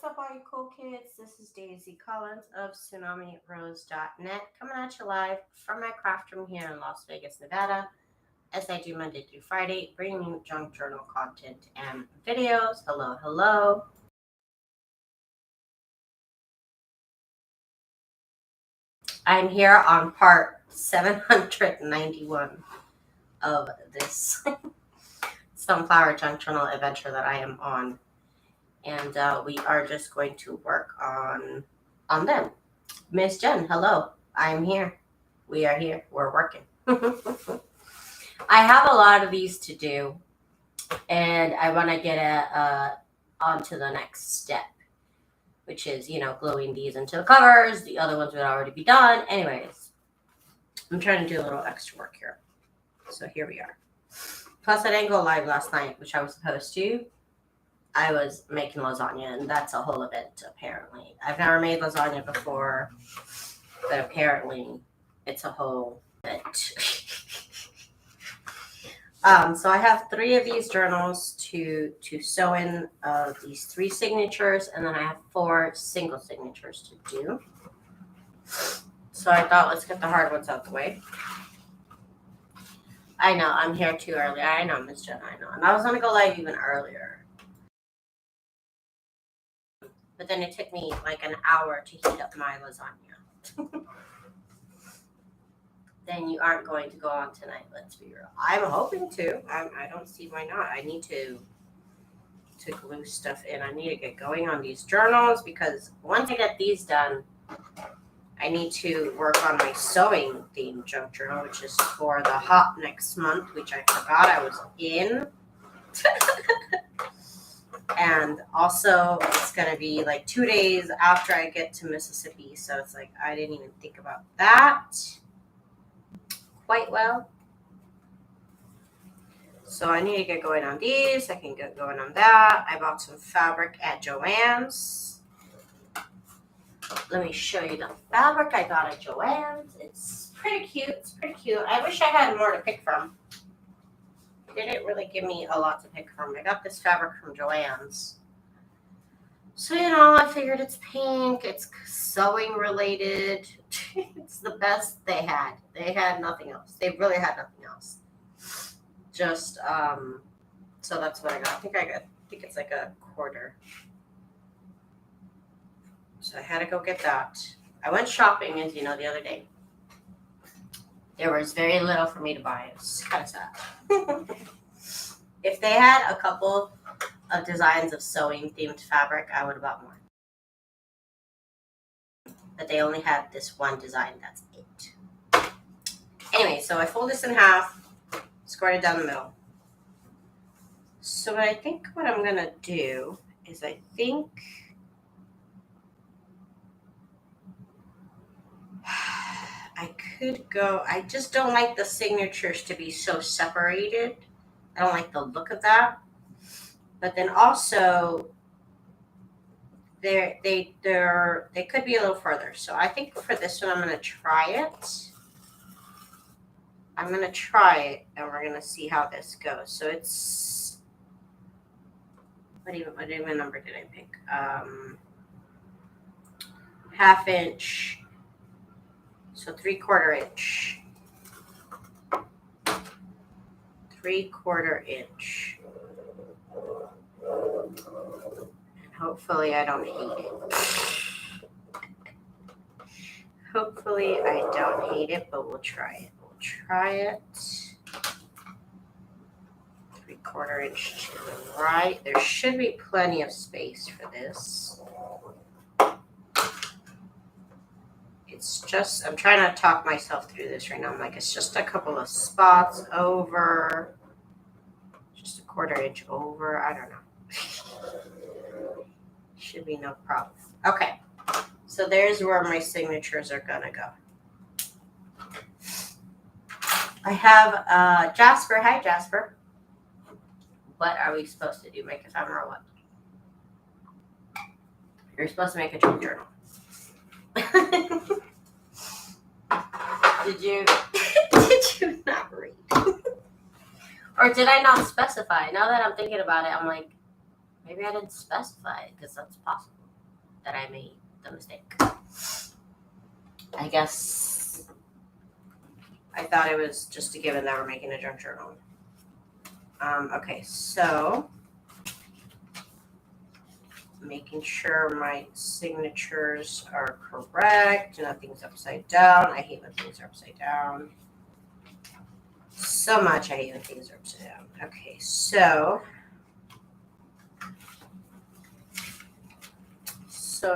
What's up, all you cool kids? This is Daisy Collins of TsunamiRose.net coming at you live from my craft room here in Las Vegas, Nevada, as I do Monday through Friday, bringing you junk journal content and videos. Hello, hello. I'm here on part 791 of this sunflower junk journal adventure that I am on. And we are just going to work on them. Miss Jen, hello. I'm here. We are here. We're working. I have a lot of these to do, and I want to get on to the next step, which is, gluing these into the covers. The other ones would already be done. Anyways, I'm trying to do a little extra work here. So here we are. Plus, I didn't go live last night, which I was supposed to. I was making lasagna, and that's a whole event, apparently. I've never made lasagna before, but apparently it's a whole event. So I have 3 of these journals to sew in these 3 signatures, and then I have 4 single signatures to do. So I thought, let's get the hard ones out the way. I know, I'm here too early. I know, Miss Jen, I know. And I was going to go live even earlier. But then it took me like an hour to heat up my lasagna. Then you aren't going to go on tonight, let's be real. I'm hoping to. I don't see why not. I need to glue stuff in. I need to get going on these journals because once I get these done, I need to work on my sewing theme junk journal, which is for the hop next month, which I forgot I was in. And also, it's going to be like 2 days after I get to Mississippi. So it's like, I didn't even think about that quite well. So I need to get going on these. I can get going on that. I bought some fabric at Joann's. Let me show you the fabric I got at Joann's. It's pretty cute. I wish I had more to pick from. They didn't really give me a lot to pick from. I got this fabric from Joann's. So, I figured it's pink. It's sewing related. It's the best they had. They had nothing else. They really had nothing else. Just, so that's what I got. I think it's like a quarter. So I had to go get that. I went shopping, as you know, the other day. There was very little for me to buy. It's kind of sad. If they had a couple of designs of sewing themed fabric, I would have bought more. But they only had this one design. That's it. Anyway, so I fold this in half, square it down the middle. So I think what I'm going to do is I could go, I just don't like the signatures to be so separated. I don't like the look of that. But then also, they could be a little further. So I think for this one, I'm going to try it. I'm going to try it, and we're going to see how this goes. So it's, what even number did I pick? 1/2 inch. So 3/4 inch. 3/4 inch. And hopefully I don't hate it. Hopefully I don't hate it, but we'll try it. Try it. 3/4 inch to the right. There should be plenty of space for this. It's just, I'm trying to talk myself through this right now. I'm like, it's just a couple of spots over. Just 1/4 inch over. I don't know. Should be no problem. Okay. So there's where my signatures are going to go. I have Jasper. Hi, Jasper. What are we supposed to do? Make a timer or what? You're supposed to make a junk journal. Did you not read? Or did I not specify? Now that I'm thinking about it, I'm like, maybe I didn't specify it because that's possible. that I made the mistake. I guess I thought it was just a given that we're making a junk journal. Okay, so making sure my signatures are correct. Nothing's upside down. I hate when things are upside down. So much I hate when things are upside down. Okay, so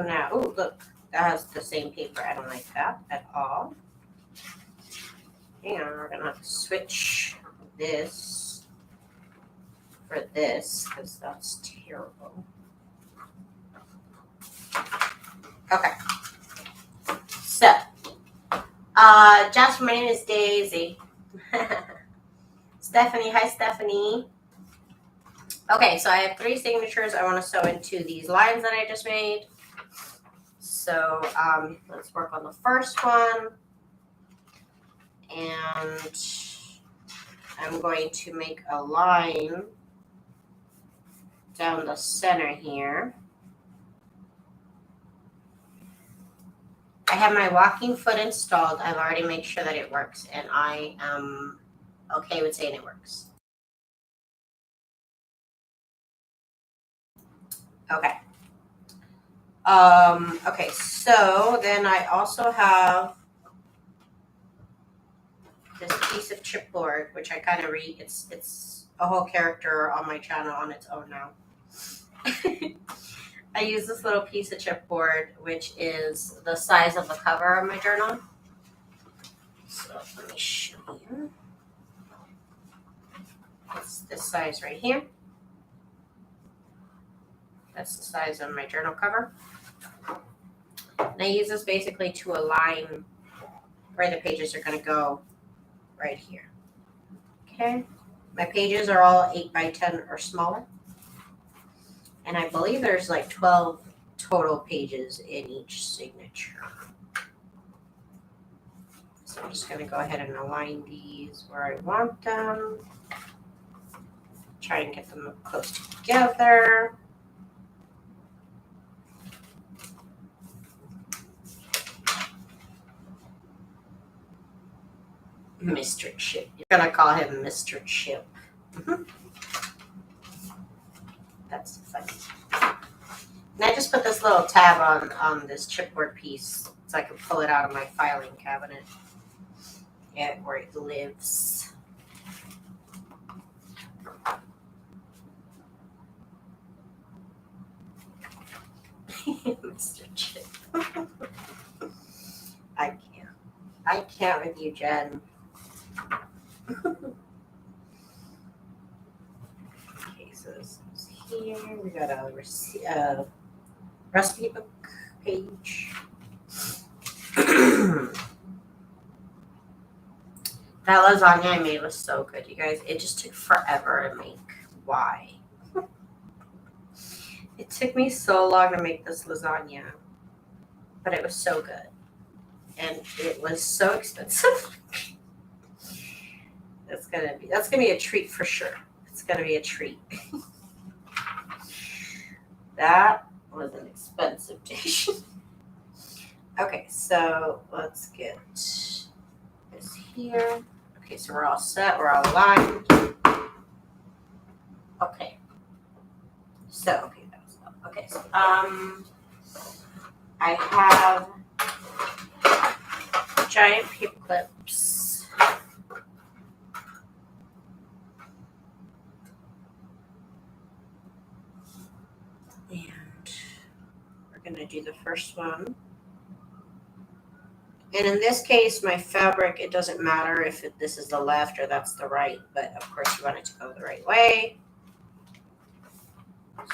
now, oh, look, that has the same paper. I don't like that at all. Hang on, we're gonna have to switch this for this because that's terrible. Okay. So, Jasper, my name is Daisy. Stephanie, hi Stephanie. Okay, so I have 3 signatures I want to sew into these lines that I just made. So let's work on the first one. And I'm going to make a line down the center here. I have my walking foot installed. I've already made sure that it works, and I am okay with saying it works. Okay. Okay, so then I also have this piece of chipboard, which I kind of read. It's a whole character on my channel on its own now. I use this little piece of chipboard, which is the size of the cover of my journal. So let me show you. It's this size right here. That's the size of my journal cover. And I use this basically to align where the pages are going to go right here. Okay. My pages are all 8 by 10 or smaller. And I believe there's like 12 total pages in each signature. So I'm just going to go ahead and align these where I want them. Try and get them close together. Mr. Chip. You're going to call him Mr. Chip. That's funny. And I just put this little tab on this chipboard piece so I can pull it out of my filing cabinet. Yeah, where it lives. Mr. Chip. I can't with you, Jen. Okay, so this is here. We got a recipe book page. That lasagna I made was so good, you guys. It just took forever to make. Why? It took me so long to make this lasagna, but it was so good. And it was so expensive. That's gonna be a treat for sure. It's gonna be a treat. That was an expensive dish. Okay, so let's get this here. Okay, so we're all set. We're all aligned. Okay. So okay. So I have giant paper clips. And we're going to do the first one. And in this case, my fabric, it doesn't matter if this is the left or that's the right, but of course you want it to go the right way.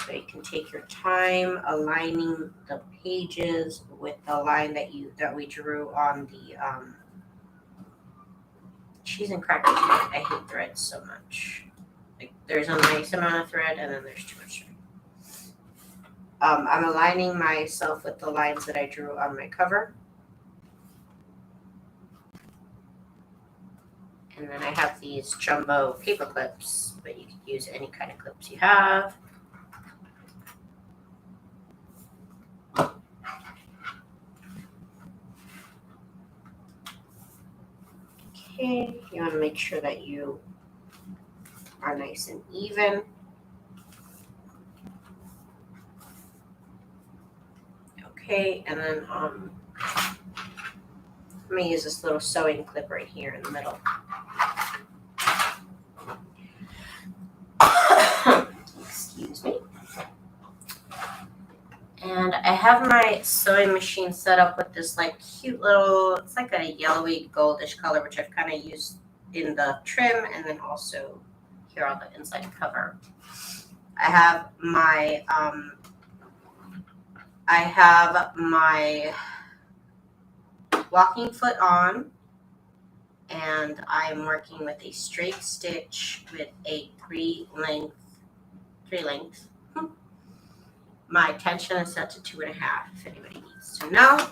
So you can take your time aligning the pages with the line that we drew on the cheese and crackers. I hate threads so much. Like there's a nice amount of thread and then there's too much thread. I'm aligning myself with the lines that I drew on my cover. And then I have these jumbo paper clips, but you can use any kind of clips you have. Okay, you want to make sure that you are nice and even. Okay, and then I'm going to use this little sewing clip right here in the middle. Excuse me. And I have my sewing machine set up with this like cute little, it's like a yellowy goldish color, which I've kind of used in the trim and then also here on the inside cover. I have my walking foot on, and I'm working with a straight stitch with a three length. My tension is set to 2.5 if anybody needs to know.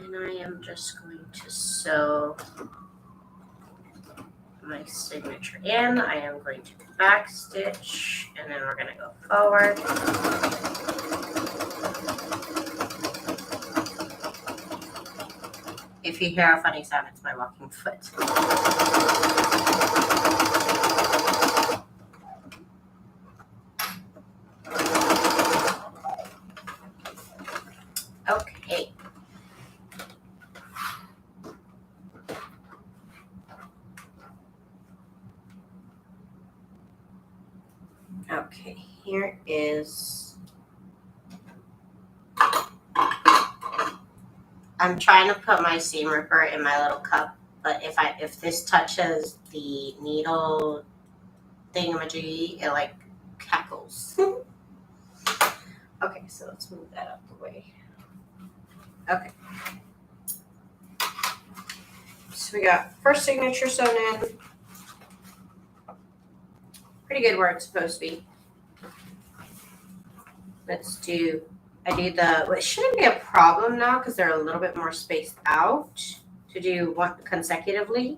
And I am just going to sew my signature in. I am going to back stitch, and then we're going to go forward. If you hear a funny sound, it's my walking foot. Okay. Okay, here is, I'm trying to put my seam ripper in my little cup, but if this touches the needle thingamajiggy, it like cackles. Okay, so let's move that out the way. Okay. So we got first signature sewn in. Pretty good where it's supposed to be. Let's do, well, it shouldn't be a problem now because they're a little bit more spaced out to do one consecutively.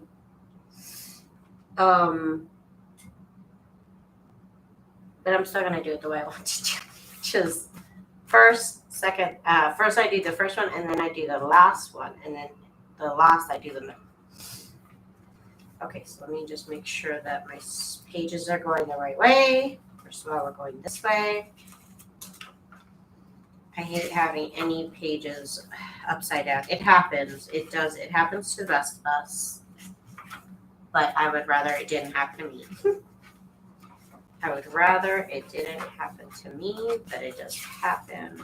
But I'm still going to do it the way I want to do it, which is first I do the first one, and then I do the last one, and then the last I do the middle. Okay, so let me just make sure that my pages are going the right way. First of all, we're going this way. I hate having any pages upside down. It happens. It does. It happens to the best of us. But I would rather it didn't happen to me. I would rather it didn't happen to me, but it does happen.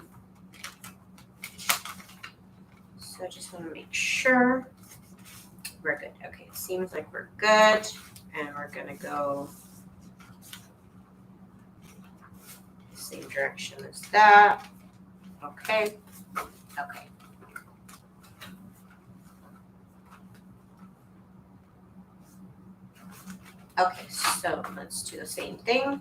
So I just want to make sure we're good. Okay, it seems like we're good. And we're going to go the same direction as that. Okay. Okay. Okay, so let's do the same thing.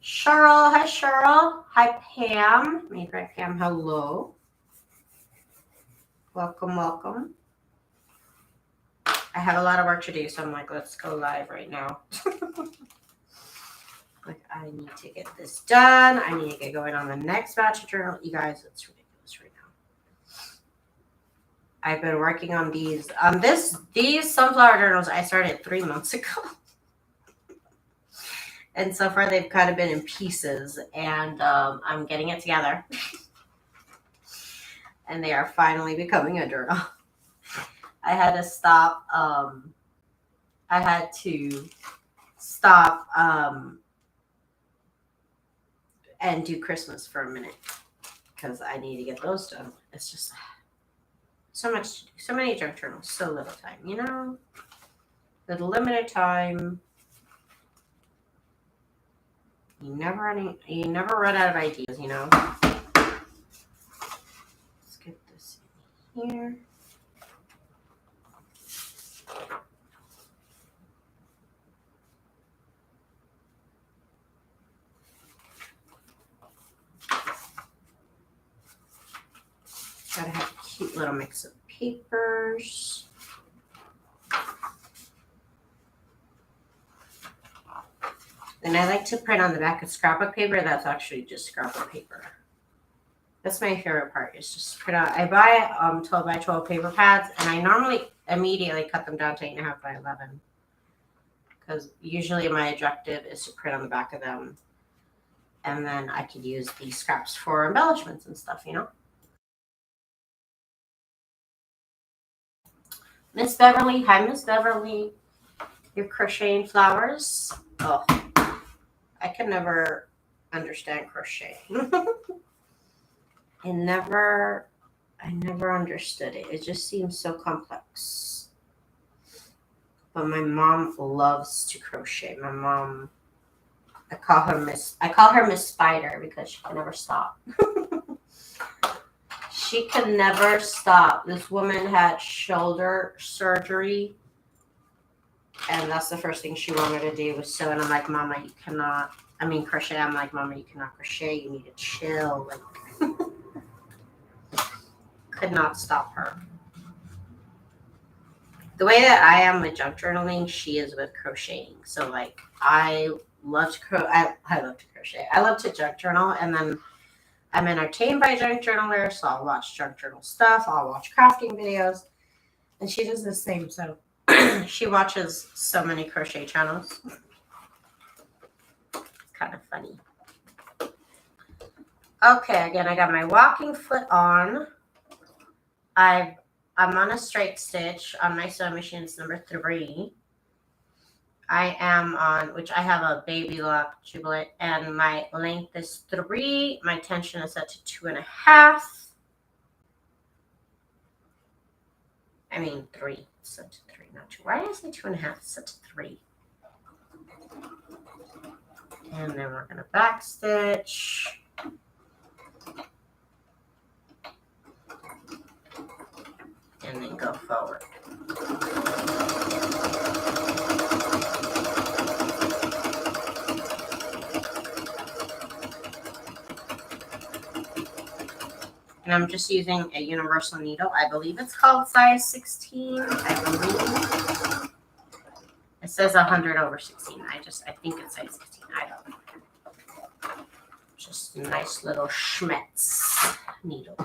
Cheryl, hi Cheryl. Hi Pam. Make right Pam, hello. Welcome, welcome. I have a lot of work to do, so I'm like, let's go live right now. Like, I need to get this done. I need to get going on the next batch of journal. You guys, it's ridiculous right now. I've been working on these. These sunflower journals I started 3 months ago. And so far they've kind of been in pieces, and I'm getting it together. And they are finally becoming a journal. I had to stop and do Christmas for a minute because I need to get those done. It's just so many junk journals, so little time, you know? With limited time, you never run out of ideas, you know? Let's get this in here. Gotta have a cute little mix of papers. And I like to print on the back of scrapbook paper. That's actually just scrapbook paper. That's my favorite part, is just print out. I buy 12 by 12 paper pads, and I normally immediately cut them down to 8.5 by 11. Because usually my objective is to print on the back of them. And then I could use these scraps for embellishments and stuff, you know? Miss Beverly. Hi, Miss Beverly. You're crocheting flowers? Oh, I could never understand crochet. I never understood it. It just seems so complex. But my mom loves to crochet. My mom, I call her Miss Spider because she can never stop. She can never stop. This woman had shoulder surgery, and that's the first thing she wanted to do was sew. And I'm like, Mama, you cannot. I mean, crochet. I'm like, Mama, you cannot crochet. You need to chill. Like, could not stop her. The way that I am with junk journaling, she is with crocheting. So like, I love to crochet. I love to junk journal, and then I'm entertained by junk journalers, so I'll watch junk journal stuff. I'll watch crafting videos, and she does the same. So she watches so many crochet channels. It's kind of funny. Okay, again, I got my walking foot on. I'm on a straight stitch on my sewing machine. It's number 3. I am on, which I have a baby lock jubilant, and my length is 3. My tension is set to 2.5. I mean 3. It's set to 3, not 2. Why did I say 2.5? It's set to 3. And then we're gonna back stitch. And then go forward. And I'm just using a universal needle. I believe it's called size 16. I believe it says 100/16. I think it's size 16. I don't know. Just a nice little Schmetz needle.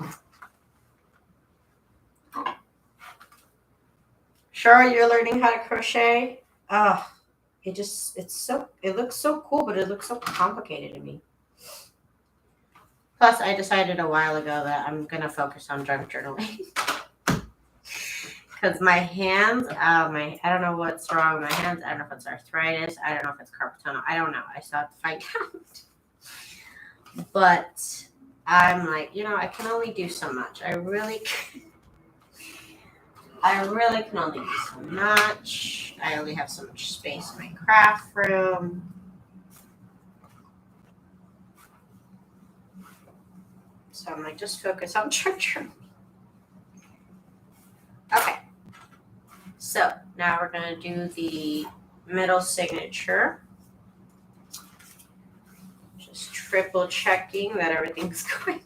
Cheryl, you're learning how to crochet? Oh, it looks so cool, but it looks so complicated to me. Plus, I decided a while ago that I'm going to focus on junk journaling. Because my hands, I don't know what's wrong with my hands. I don't know if it's arthritis. I don't know if it's carpal tunnel. I don't know. I still have to find out. But I'm like, I can only do so much. I really can only do so much. I only have so much space in my craft room. So I'm like, just focus on junk journaling. Okay. So now we're going to do the middle signature. Just triple checking that everything's going.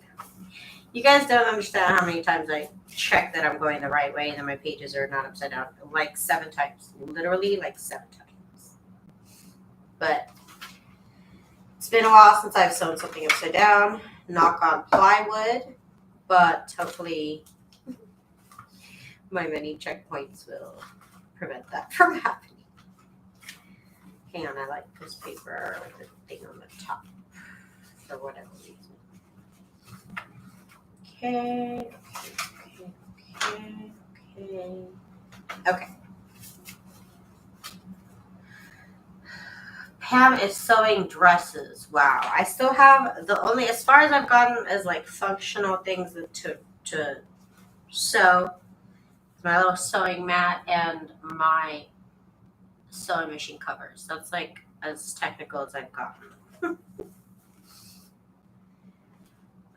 You guys don't understand how many times I check that I'm going the right way and then my pages are not upside down. Like 7 times. Literally like 7 times. But it's been a while since I've sewn something upside down. Knock on plywood. But hopefully my many checkpoints will prevent that from happening. Hang on, I like this paper with the thing on the top for whatever reason. Okay. Pam is sewing dresses. Wow. I still have as far as I've gotten as like functional things to sew, my little sewing mat and my sewing machine covers. That's like as technical as I've gotten.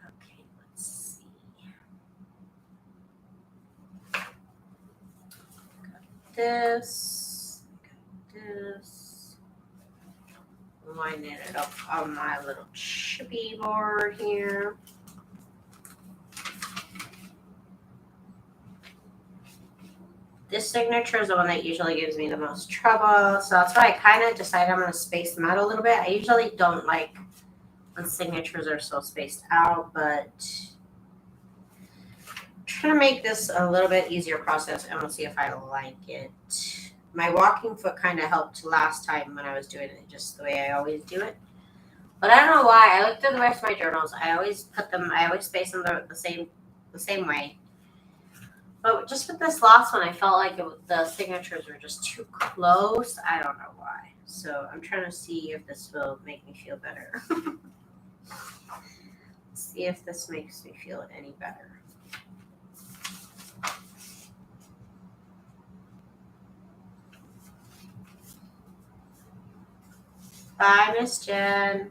Okay, let's see. Got this. Line it up on my little chippy board here. This signature is the one that usually gives me the most trouble. So that's why I kind of decided I'm going to space them out a little bit. I usually don't like when signatures are so spaced out, but trying to make this a little bit easier process, and we'll see if I like it. My walking foot kind of helped last time when I was doing it just the way I always do it. But I don't know why. I looked at the rest of my journals. I always space them the same way. But just with this last one, I felt like the signatures were just too close. I don't know why. So I'm trying to see if this will make me feel better. See if this makes me feel any better. Bye, Miss Jen.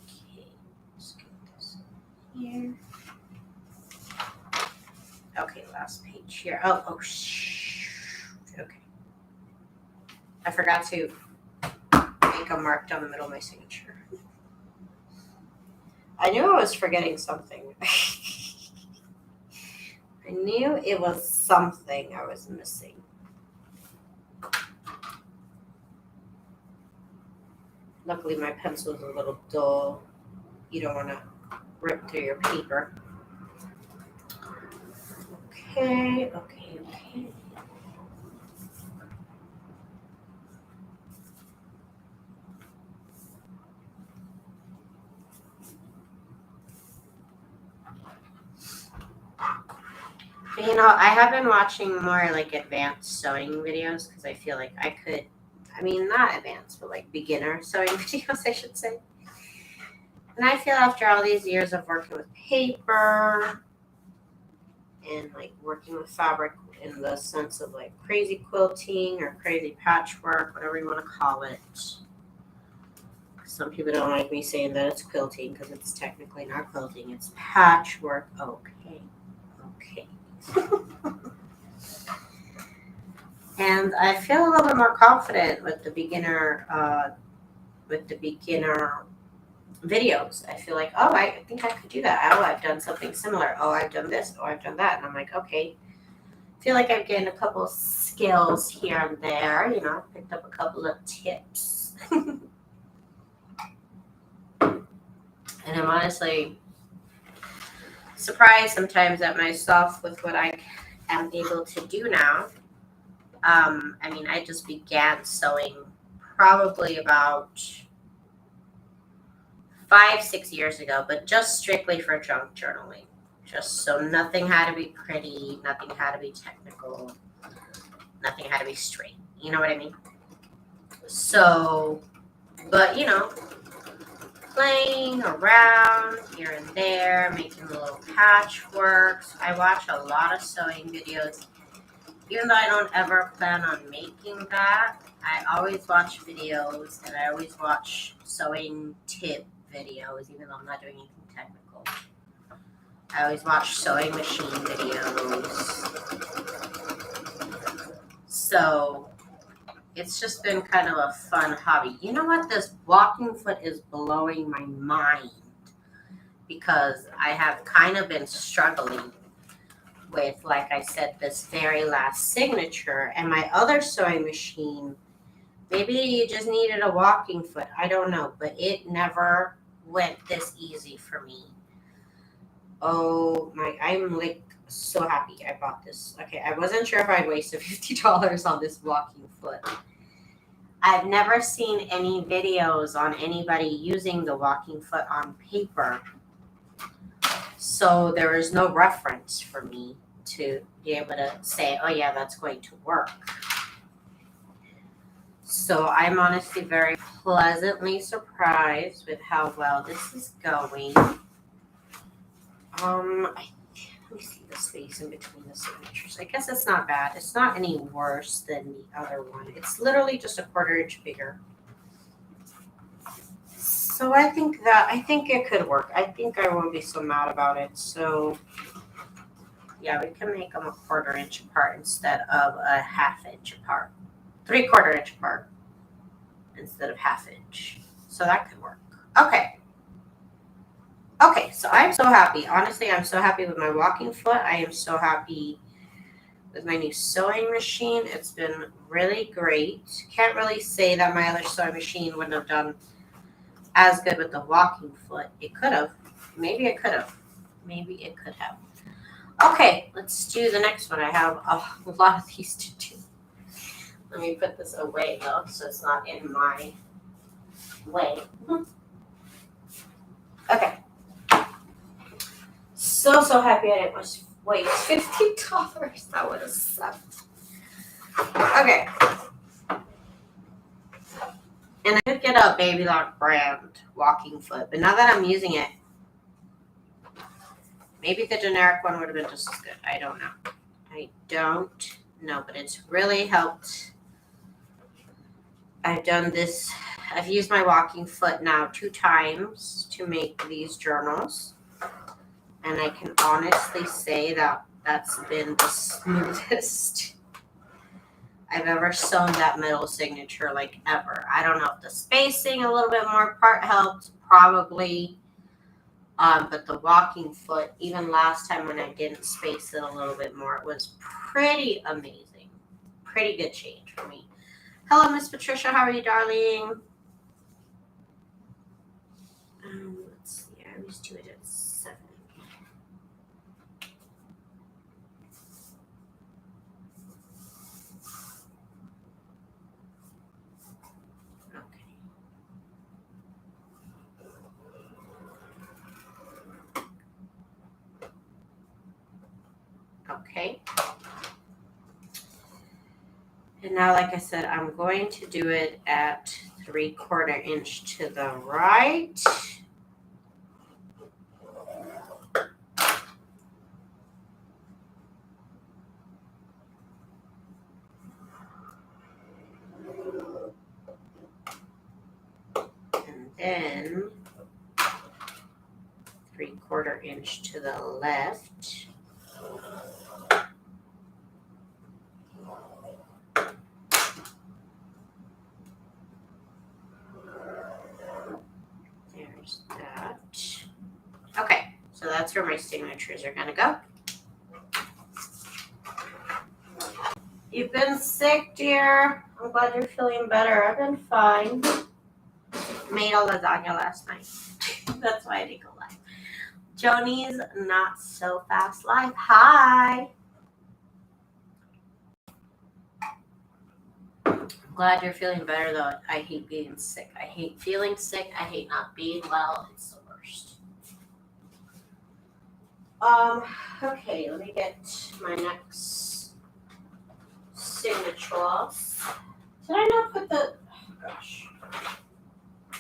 Okay, let's get this here. Okay, last page here. Oh, okay. I forgot to make a mark down the middle of my signature. I knew I was forgetting something. I knew it was something I was missing. Luckily, my pencil is a little dull. You don't want to rip through your paper. Okay. You know, I have been watching more like advanced sewing videos because I feel like I could, not advanced, but like beginner sewing videos, I should say. And I feel after all these years of working with paper and like working with fabric in the sense of like crazy quilting or crazy patchwork, whatever you want to call it. Some people don't like me saying that it's quilting because it's technically not quilting, it's patchwork. Okay. And I feel a little bit more confident with the beginner videos. I feel like, oh, I think I could do that. Oh, I've done something similar. Oh, I've done this. Oh, I've done that. And I'm like, okay. I feel like I've gained a couple skills here and there. You know, I've picked up a couple of tips. And I'm honestly surprised sometimes at myself with what I am able to do now. I just began sewing probably about 5-6 years ago, but just strictly for junk journaling. Just so nothing had to be pretty, nothing had to be technical, nothing had to be straight. You know what I mean? So, but playing around here and there, making little patchworks. I watch a lot of sewing videos. Even though I don't ever plan on making that, I always watch videos and I always watch sewing tip videos, even though I'm not doing anything technical. I always watch sewing machine videos. So it's just been kind of a fun hobby. You know what? This walking foot is blowing my mind because I have kind of been struggling with, like I said, this very last signature. And my other sewing machine, maybe you just needed a walking foot. I don't know, but it never went this easy for me. Oh my, I'm like so happy I bought this. Okay, I wasn't sure if I'd wasted $50 on this walking foot. I've never seen any videos on anybody using the walking foot on paper. So there is no reference for me to be able to say, oh yeah, that's going to work. So I'm honestly very pleasantly surprised with how well this is going. Let me see the space in between the signatures. I guess it's not bad. It's not any worse than the other one. It's literally just a 1/4 inch bigger. So I think it could work. I think I won't be so mad about it. So yeah, we can make them a 1/4 inch apart instead of a 1/2 inch apart. 3/4 inch apart instead of 1/2 inch. So that could work. Okay, so I'm so happy. Honestly, I'm so happy with my walking foot. I am so happy with my new sewing machine. It's been really great. Can't really say that my other sewing machine wouldn't have done as good with the walking foot. It could have. Maybe it could have. Maybe it could have. Okay, let's do the next one. I have a lot of these to do. Let me put this away though, so it's not in my way. Okay. So happy I didn't waste $50. That would have sucked. Okay. And I did get a Baby Lock brand walking foot, but now that I'm using it, maybe the generic one would have been just as good. I don't know, but it's really helped. I've done this. I've used my walking foot now 2 times to make these journals. And I can honestly say that that's been the smoothest I've ever sewn that middle signature, like ever. I don't know if the spacing a little bit more apart helped, probably. But the walking foot, even last time when I didn't space it a little bit more, it was pretty amazing. Pretty good change for me. Hello, Miss Patricia. How are you, darling? Let's see. I always do it at 7. Okay. And now, like I said, I'm going to do it at 3/4 inch to the right. And then 3/4 inch to the left. There's that. Okay, so that's where my signatures are gonna go. You've been sick, dear. I'm glad you're feeling better. I've been fine. Made a lasagna last night. That's why I didn't go live. Joni's Not So Fast Live. Hi. Glad you're feeling better, though. I hate being sick. I hate feeling sick. I hate not being well. It's the worst. Okay, let me get my next signature. Did I not put the, oh gosh.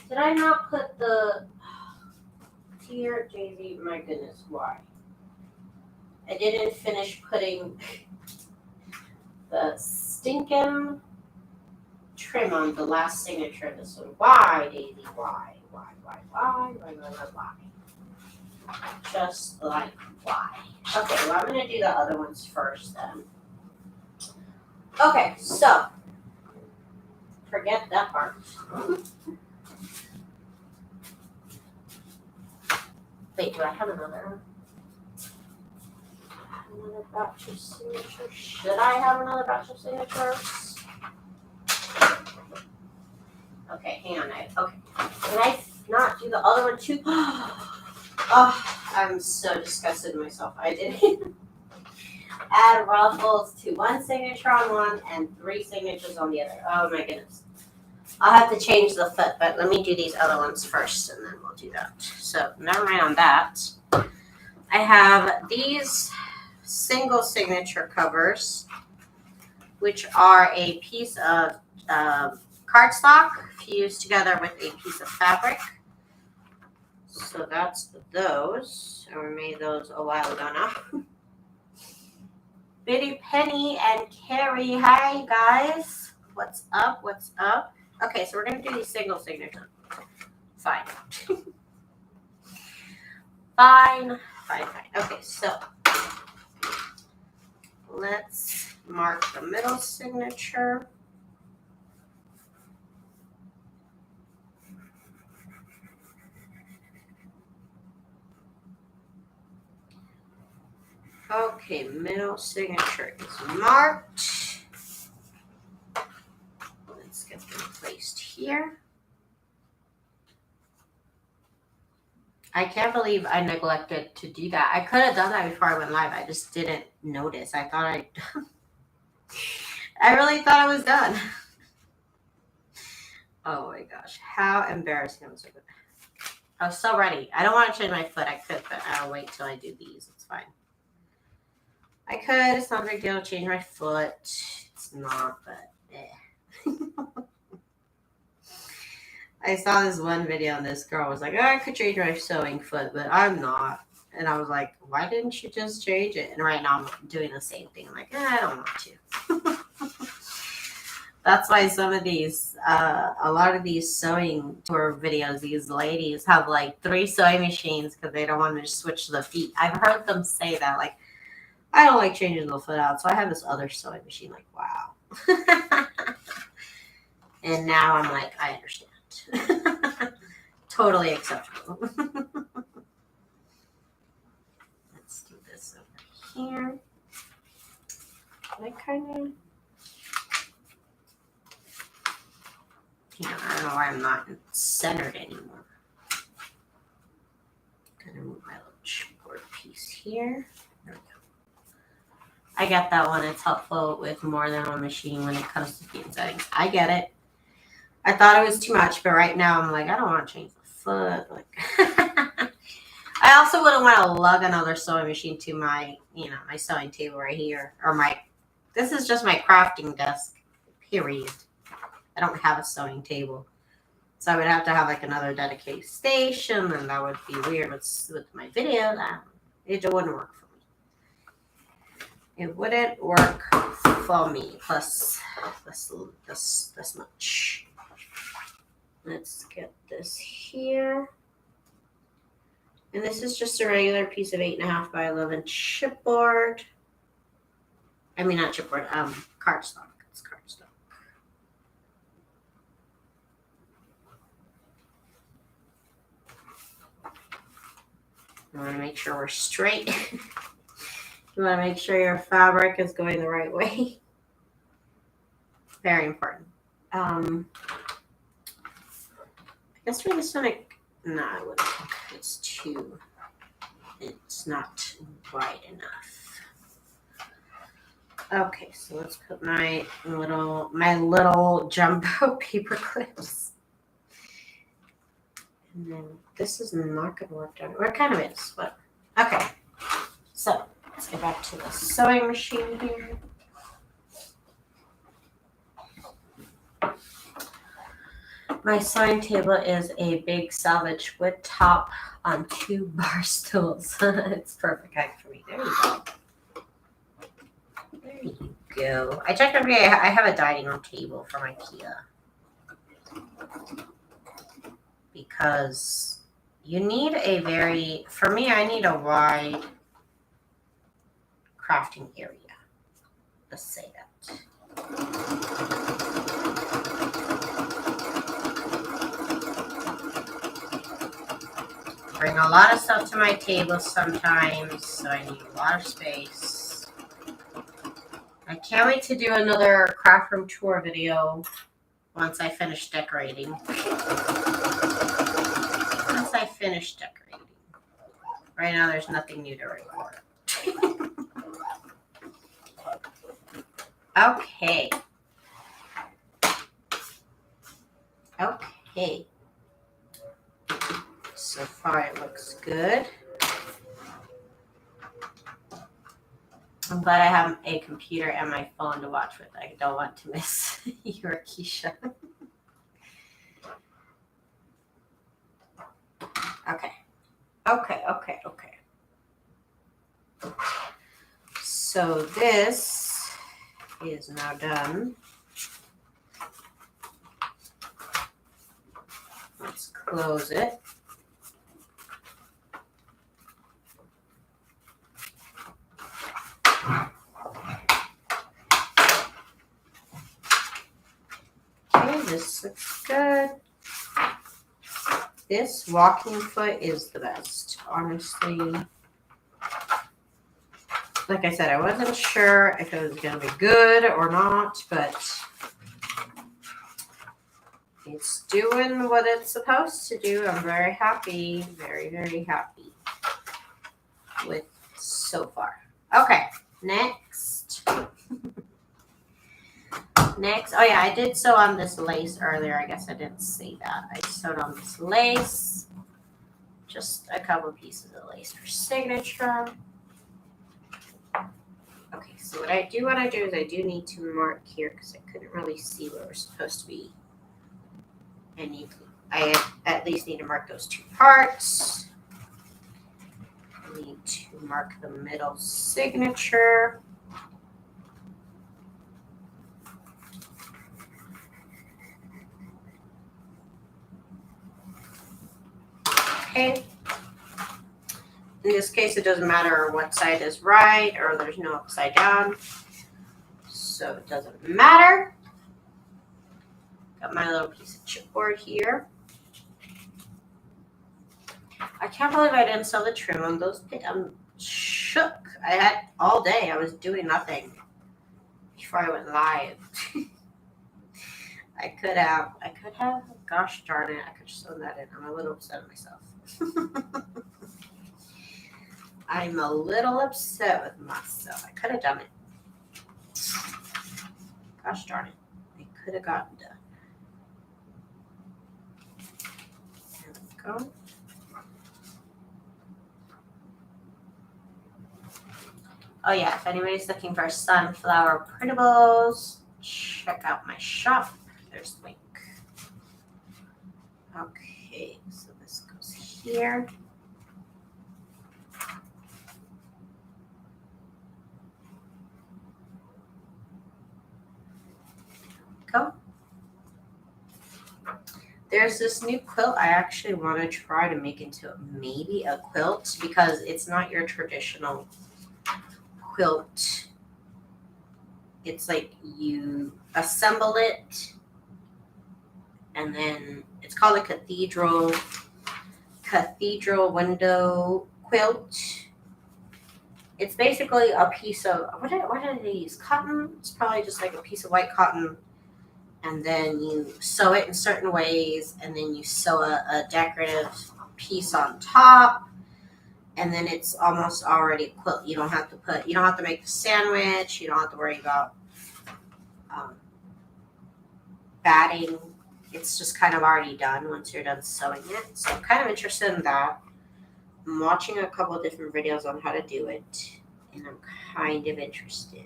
Did I not put the, dear Daisy, my goodness, why? I didn't finish putting the stinking trim on the last signature of this one. Why, Daisy? Why? Just like why? Okay, well, I'm going to do the other ones first then. Okay, so forget that part. Wait, do I have another batch of signatures? Should I have another batch of signatures? Okay, hang on. Okay. Can I not do the other one too? Oh, I'm so disgusted with myself. I didn't add ruffles to one signature on one and 3 signatures on the other. Oh my goodness. I'll have to change the foot, but let me do these other ones first and then we'll do that. So never mind on that. I have these single signature covers, which are a piece of cardstock fused together with a piece of fabric. So that's those. I made those a while ago now. Biddy Penny and Carrie. Hi, guys. What's up? What's up? Okay, so we're going to do these single signatures. Fine. Fine. Okay, so let's mark the middle signature. Okay, middle signature is marked. Let's get them placed here. I can't believe I neglected to do that. I could have done that before I went live. I just didn't notice. I really thought I was done. Oh my gosh, how embarrassing was it? I was so ready. I don't want to change my foot. I could, but I'll wait till I do these. It's fine. I could. It's not a big deal to change my foot. It's not, but I saw this one video and this girl was like, oh, I could change my sewing foot, but I'm not. And I was like, why didn't you just change it? And right now I'm doing the same thing. I'm like, I don't want to. That's why some of these, a lot of these sewing tour videos, these ladies have like 3 sewing machines because they don't want to switch the feet. I've heard them say that, like, I don't like changing the foot out, so I have this other sewing machine. Like, wow. And now I'm like, I understand. Totally acceptable. Let's do this over here. I kind of... I don't know why I'm not centered anymore. I'm gonna move my little chipboard piece here. There we go. I get that one. It's helpful with more than one machine when it comes to feet settings. I get it. I thought it was too much, but right now I'm like, I don't want to change the foot. Like, I also wouldn't want to lug another sewing machine to my, my sewing table right here, or this is just my crafting desk. Period. I don't have a sewing table. So I would have to have like another dedicated station, and that would be weird with my video. It wouldn't work for me. It wouldn't work for me. Plus this much. Let's get this here. And this is just a regular piece of 8.5 by 11 chipboard. I mean, not chipboard, cardstock. It's cardstock. You want to make sure we're straight. You want to make sure your fabric is going the right way. Very important. I guess for this one, no, I wouldn't. It's not wide enough. Okay, so let's put my little jumbo paper clips. And then this is not going to work down. Or it kind of is, but okay. So let's get back to the sewing machine here. My sewing table is a big salvage wood top on 2 bar stools. It's perfect height for me. There you go. There you go. I checked every day. I have a dining room table from IKEA. Because you need for me, I need a wide crafting area. Let's say that. Bring a lot of stuff to my table sometimes, so I need a lot of space. I can't wait to do another craft room tour video once I finish decorating. Right now, there's nothing new to report. Okay. So far, it looks good. I'm glad I have a computer and my phone to watch with. I don't want to miss your Keisha. Okay. So this is now done. Let's close it. Okay, this looks good. This walking foot is the best, honestly. Like I said, I wasn't sure if it was going to be good or not, but It's doing what it's supposed to do. I'm very happy, very, very happy with so far. Okay, next. Next, oh yeah, I did sew on this lace earlier. I guess I didn't say that. I sewed on this lace. Just a couple pieces of lace for signature. Okay, so what I do want to do is I do need to mark here because I couldn't really see where we're supposed to be. I at least need to mark those two parts. I need to mark the middle signature. Okay. In this case, it doesn't matter what side is right or there's no upside down. So it doesn't matter. Got my little piece of chipboard here. I can't believe I didn't sew the trim on those. I'm shook. I had all day. I was doing nothing before I went live. I could have. Gosh darn it! I could have sewn that in. I'm a little upset at myself. I'm a little upset with myself. I could have done it. Gosh darn it! I could have gotten done. There we go. Oh yeah, if anybody's looking for sunflower printables, check out my shop. There's the link. Okay, so this goes here. Go. There's this new quilt I actually want to try to make into maybe a quilt because it's not your traditional quilt. It's like you assemble it and then it's called a cathedral window quilt. It's basically a piece of what did they use? Cotton. It's probably just like a piece of white cotton, and then you sew it in certain ways, and then you sew a decorative piece on top. And then it's almost already a quilt. You don't have to make the sandwich. You don't have to worry about batting. It's just kind of already done once you're done sewing it. So I'm kind of interested in that. I'm watching a couple of different videos on how to do it, and I'm kind of interested.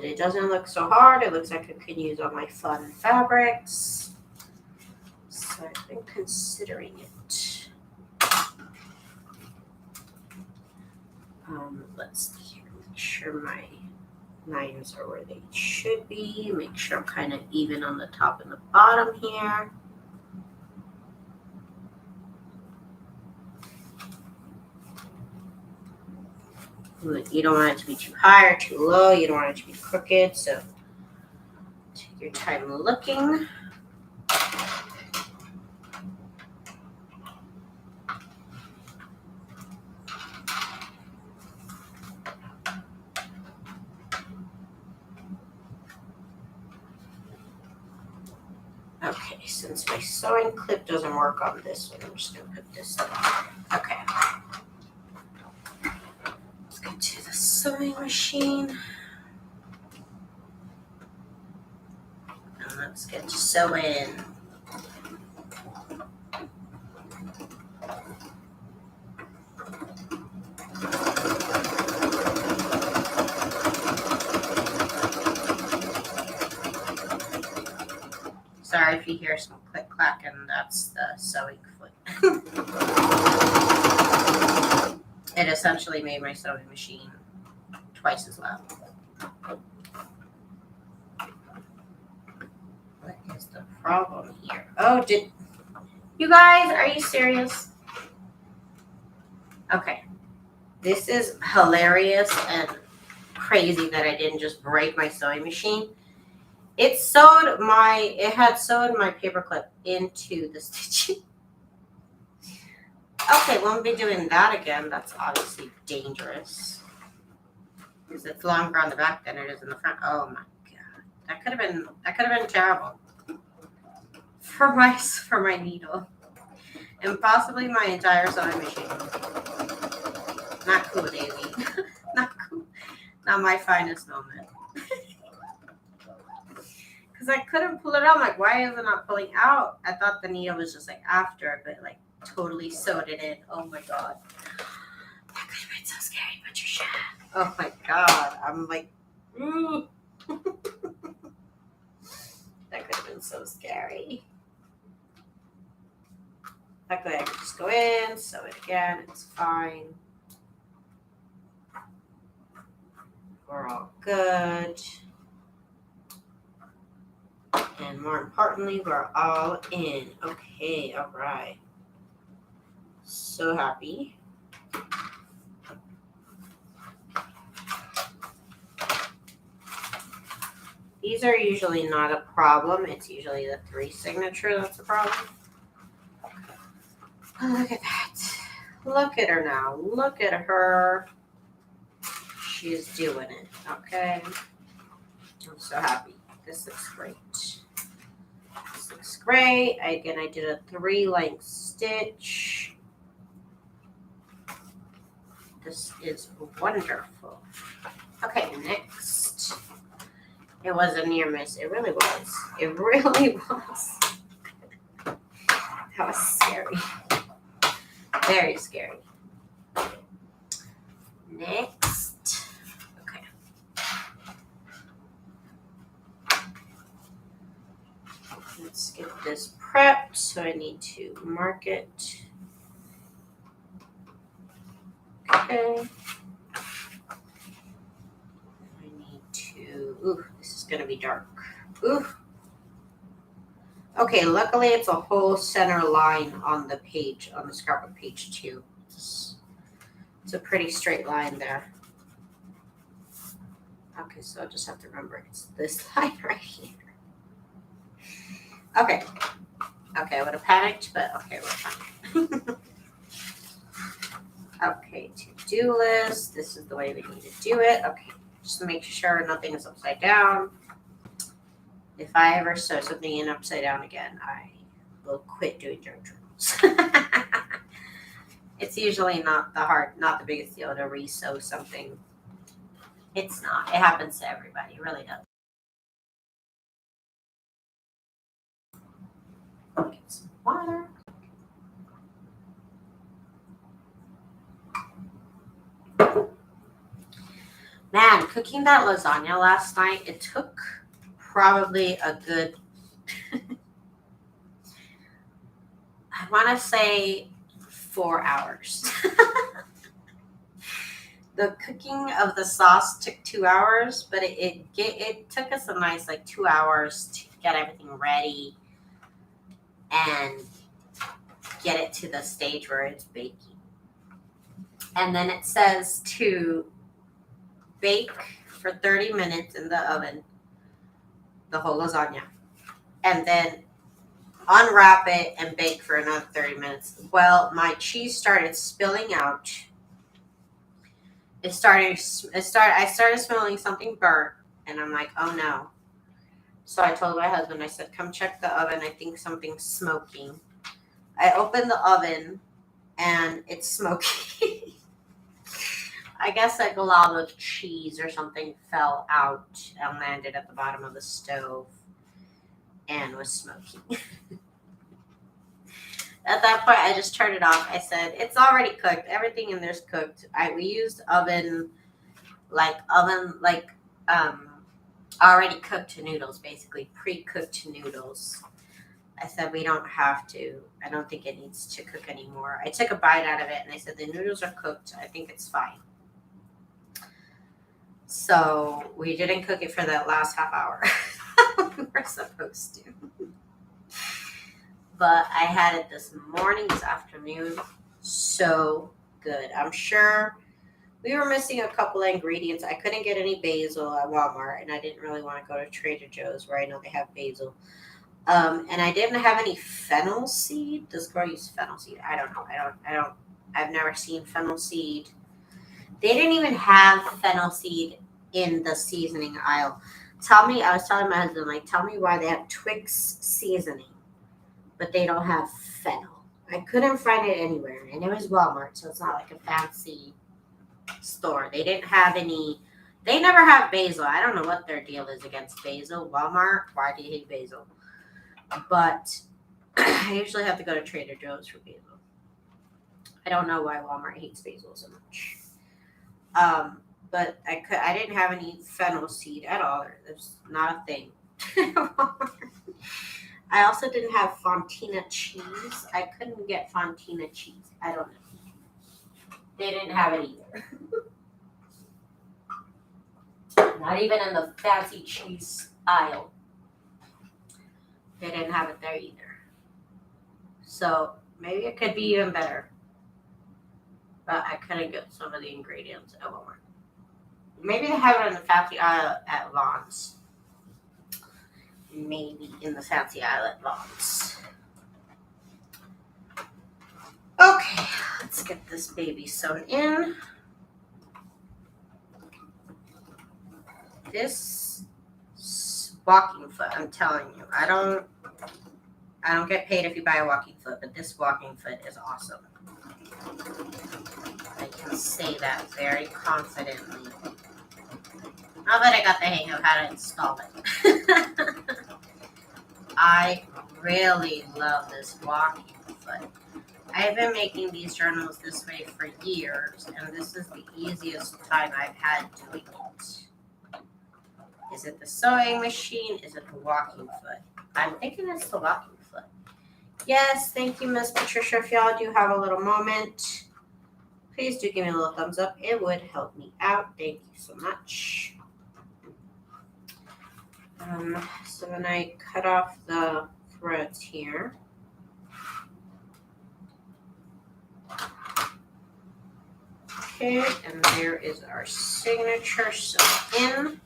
It doesn't look so hard. It looks like I can use all my fun fabrics. So I've been considering it. Let's see here. Make sure my lines are where they should be. Make sure I'm kind of even on the top and the bottom here. You don't want it to be too high or too low. You don't want it to be crooked. So take your time looking. Okay, since my sewing clip doesn't work on this one, I'm just going to put this down. Okay. Let's get to the sewing machine. And let's get to sewing. Sorry if you hear some click clack, and that's the sewing foot. It essentially made my sewing machine twice as loud. What is the problem here? Oh, you guys, are you serious? Okay. This is hilarious and crazy that I didn't just break my sewing machine. It had sewed my paperclip into the stitching. Okay, won't be doing that again. That's obviously dangerous. Because it's longer on the back than it is in the front. Oh my God. That could have been terrible for my needle. And possibly my entire sewing machine. Not cool, Daisy. Not cool. Not my finest moment. Because I couldn't pull it out. I'm like, why is it not pulling out? I thought the needle was just like after, but like totally sewed it in. Oh my god. That could have been so scary, Patricia. Oh my god. I'm like, ooh. That could have been so scary. Luckily, I could just go in, sew it again. It's fine. We're all good. And more importantly, we're all in. Okay, all right. So happy. These are usually not a problem. It's usually the 3 signature that's a problem. Oh, look at that. Look at her now. Look at her. She's doing it. Okay. I'm so happy. This looks great. This looks great. Again, I did a 3-length stitch. This is wonderful. Okay, next. It was a near miss. It really was. It really was. That was scary. Very scary. Next. Okay. Let's get this prepped. So I need to mark it. Okay. I need to. Ooh, this is going to be dark. Ooh. Okay, luckily it's a whole center line on the page, on the scrapbook page 2. It's a pretty straight line there. Okay, so I just have to remember it's this line right here. Okay. Okay, I would have panicked, but okay, we're fine. Okay, to-do list. This is the way we need to do it. Okay, just to make sure nothing is upside down. If I ever sew something in upside down again, I will quit doing junk journals. It's usually not the biggest deal to re-sew something. It's not. It happens to everybody. It really does. Get some water. Man, cooking that lasagna last night, it took probably a good, I want to say 4 hours. The cooking of the sauce took 2 hours, but it took us a nice 2 hours to get everything ready and get it to the stage where it's baking. And then it says to bake for 30 minutes in the oven, the whole lasagna, and then unwrap it and bake for another 30 minutes. Well, my cheese started spilling out. I started smelling something burnt, and I'm like, oh no. So I told my husband, I said, come check the oven. I think something's smoking. I opened the oven, and it's smoking. I guess a glob of cheese or something fell out and landed at the bottom of the stove and was smoking. At that point, I just turned it off. I said, it's already cooked. Everything in there's cooked. We used already cooked noodles, basically pre-cooked noodles. I said, we don't have to. I don't think it needs to cook anymore. I took a bite out of it, and I said, the noodles are cooked. I think it's fine. So we didn't cook it for that last half hour. We were supposed to. But I had it this afternoon. So good. I'm sure we were missing a couple of ingredients. I couldn't get any basil at Walmart, and I didn't really want to go to Trader Joe's where I know they have basil. And I didn't have any fennel seed. Does girl use fennel seed? I don't know. I've never seen fennel seed. They didn't even have fennel seed in the seasoning aisle. I was telling my husband, like, tell me why they have Twix seasoning, but they don't have fennel. I couldn't find it anywhere, and it was Walmart, so it's not like a fancy store. They didn't have any. They never have basil. I don't know what their deal is against basil. Walmart, why do you hate basil? But I usually have to go to Trader Joe's for basil. I don't know why Walmart hates basil so much. But I didn't have any fennel seed at all. There's not a thing. I also didn't have Fontina cheese. I couldn't get Fontina cheese. I don't know. They didn't have it either. Not even in the fancy cheese aisle. They didn't have it there either. So maybe it could be even better. But I couldn't get some of the ingredients at Walmart. Maybe they have it in the fancy aisle at Vaughn's. Maybe in the fancy aisle at Vaughn's. Okay, let's get this baby sewn in. This walking foot, I'm telling you, I don't get paid if you buy a walking foot, but this walking foot is awesome. I can say that very confidently. Now that I got the hang of how to install it. I really love this walking foot. I've been making these journals this way for years, and this is the easiest time I've had doing it. Is it the sewing machine? Is it the walking foot? I'm thinking it's the walking foot. Yes, thank you, Miss Patricia. If y'all do have a little moment, please do give me a little thumbs up. It would help me out. Thank you so much. So then I cut off the threads here. Okay, and there is our signature sewn in.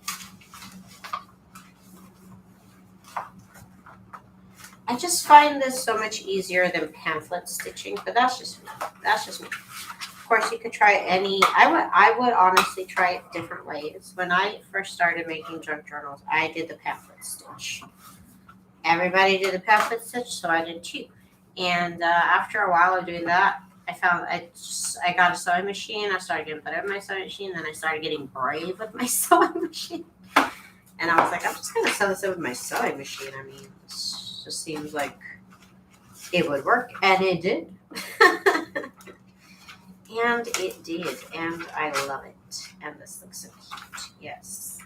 I just find this so much easier than pamphlet stitching, but that's just me. That's just me. Of course, you could try any. I would honestly try it different ways. When I first started making junk journals, I did the pamphlet stitch. Everybody did the pamphlet stitch, so I did too. And after a while of doing that, I found I got a sewing machine. I started getting better at my sewing machine. Then I started getting brave with my sewing machine. And I was like, I'm just going to sew this over my sewing machine. I mean, it just seems like it would work. And it did. And it did. And I love it. And this looks so cute. Yes.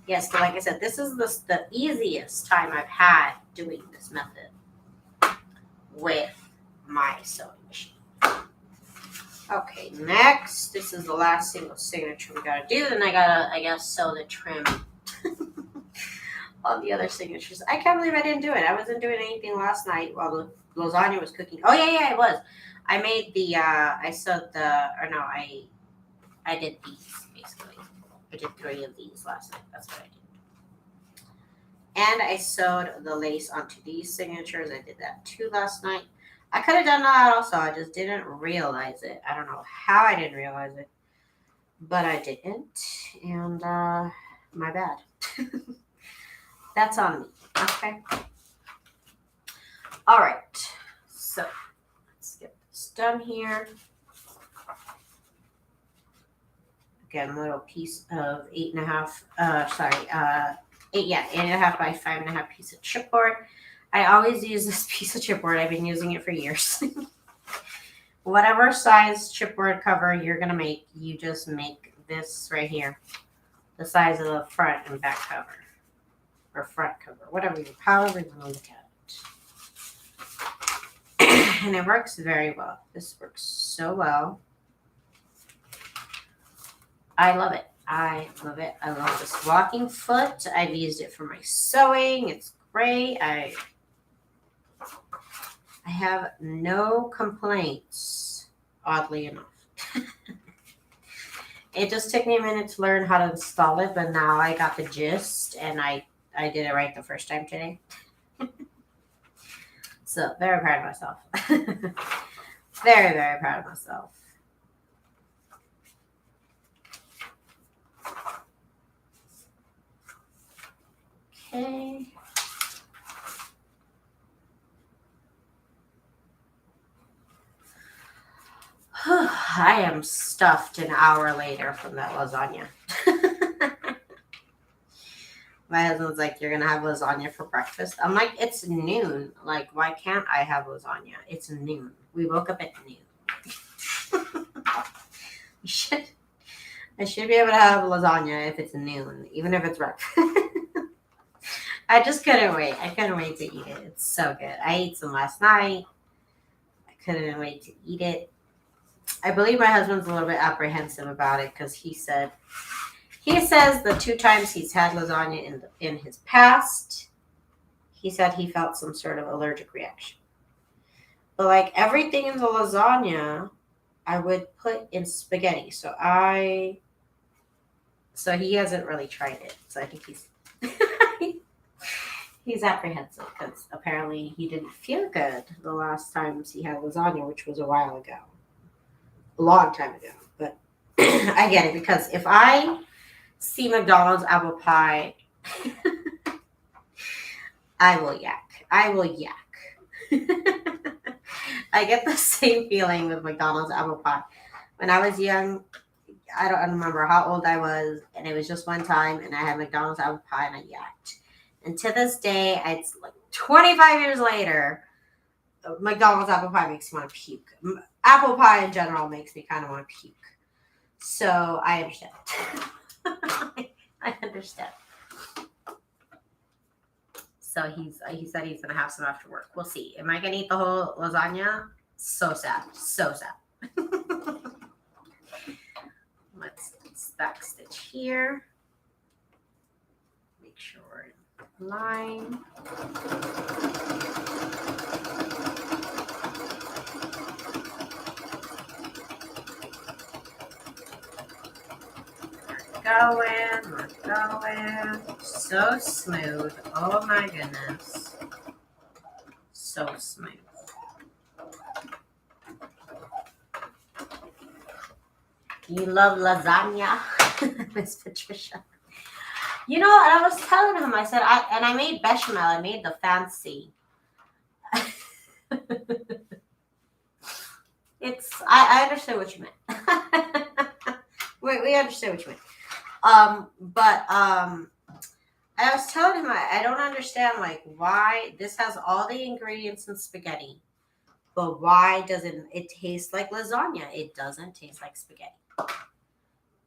Yes, but like I said, this is the easiest time I've had doing this method with my sewing machine. Okay, next, this is the last single signature we gotta do. Then I gotta, I guess, sew the trim on the other signatures. I can't believe I didn't do it. I wasn't doing anything last night while the lasagna was cooking. Oh yeah, it was. I made the, I sewed the, or no, I did these, basically. I did 3 of these last night. That's what I did. And I sewed the lace onto these signatures. I did that too last night. I could have done that also. I just didn't realize it. I don't know how I didn't realize it, but I didn't. And my bad. That's on me. Okay. All right. So let's get this done here. Again, a little piece of 8.5. 8.5 by 5.5 piece of chipboard. I always use this piece of chipboard. I've been using it for years. Whatever size chipboard cover you're going to make, you just make this right here. The size of the front and back cover. Or front cover. However you want to look at it. And it works very well. This works so well. I love it. I love it. I love this walking foot. I've used it for my sewing. It's great. I have no complaints, oddly enough. It just took me a minute to learn how to install it, but now I got the gist, and I did it right the first time today. So, very proud of myself. Very, very proud of myself. Okay. I am stuffed an hour later from that lasagna. My husband's like, "You're gonna have lasagna for breakfast?" I'm like, "It's noon. Like, why can't I have lasagna? It's noon. We woke up at noon." I should be able to have lasagna if it's noon, even if it's breakfast. I just couldn't wait. I couldn't wait to eat it. It's so good. I ate some last night. I couldn't wait to eat it. I believe my husband's a little bit apprehensive about it because he says the 2 times he's had lasagna in his past, he said he felt some sort of allergic reaction. But like everything in the lasagna, I would put in spaghetti. So he hasn't really tried it. So I think he's apprehensive because apparently he didn't feel good the last times he had lasagna, which was a while ago. A long time ago. But I get it because if I see McDonald's apple pie, I will yak. I get the same feeling with McDonald's apple pie. When I was young, I don't remember how old I was, and it was just one time, and I had McDonald's apple pie, and I yacked. And to this day, it's like 25 years later, McDonald's apple pie makes me want to puke. Apple pie in general makes me kind of want to puke. So I understand. I understand. So he said he's gonna have some after work. We'll see. Am I gonna eat the whole lasagna? So sad. So sad. Let's back stitch here. Make sure we're in line. We're going. So smooth. Oh my goodness. So smooth. You love lasagna, Miss Patricia. You know, and I was telling him, I said, I made bechamel. I made the fancy. I understood what you meant. we understood what you meant. But I was telling him I don't understand like why this has all the ingredients in spaghetti, but why doesn't it taste like lasagna? It doesn't taste like spaghetti.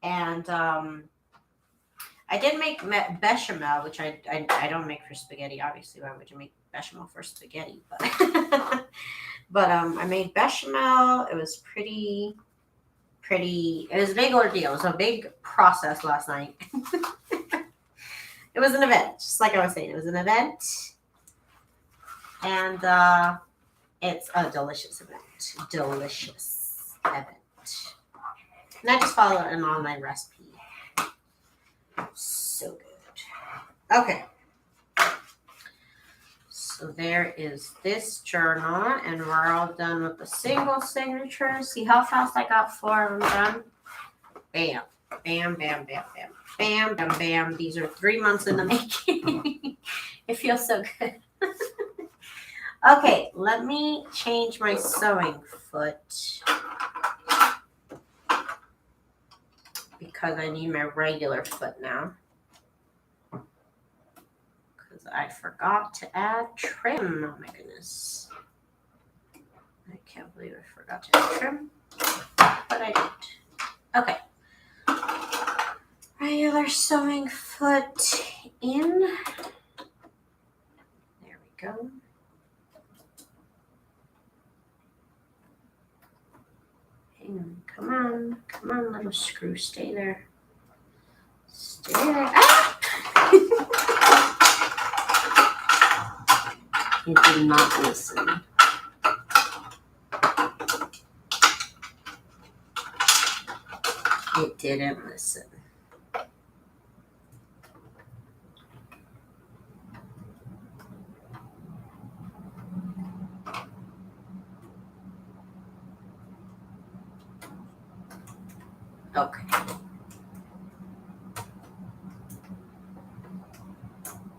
And I did make bechamel, which I don't make for spaghetti. Obviously, why would you make bechamel for spaghetti? But but I made bechamel. It was pretty. It was a big ordeal. It was a big process last night. It was an event, just like I was saying. It was an event, and it's a delicious event. Delicious event. And I just followed an online recipe. So good. Okay. So there is this journal, and we're all done with the single signature. See how fast I got 4 of them done? Bam. Bam, bam, bam, bam. Bam, bam, bam. These are 3 months in the making. It feels so good. Okay, let me change my sewing foot because I need my regular foot now. Because I forgot to add trim. Oh my goodness. I can't believe I forgot to add trim. But I did. Okay. Regular sewing foot in. There we go. Hang on. Come on, little screw. Stay there. Stay there. Ah! It did not listen. It didn't listen. Okay.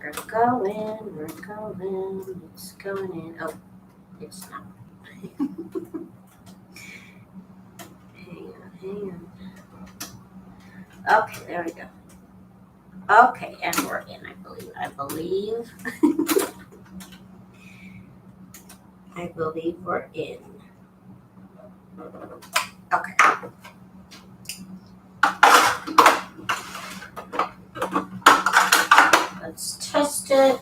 There we go. we're going, it's going in. Oh, it's not. Hang on. Okay, there we go. Okay, and we're in, I believe. I believe we're in. Okay. Let's test it.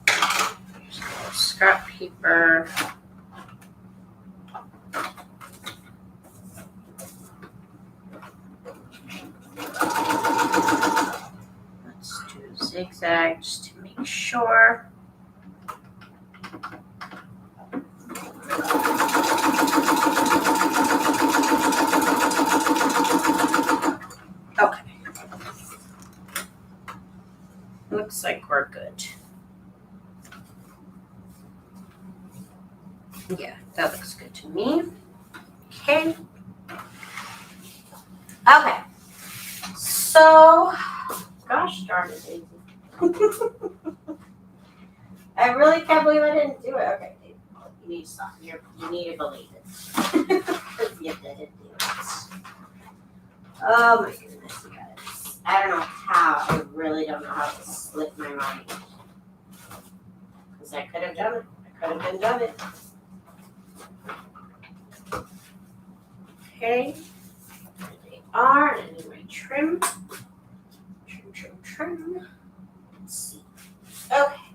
Here's a little scrap paper. Let's do zigzag just to make sure. Okay. Looks like we're good. Yeah, that looks good to me. Okay. Okay. So, gosh darn it, Daisy. I really can't believe I didn't do it. Okay, Daisy, you need to stop. You need to believe it. Because you didn't do it. Oh my goodness, you guys. I don't know how. I really don't know how to slip my mind. Because I could have done it. I could have been done it. Okay. There they are. And I need my trim. Trim. Let's see. Okay.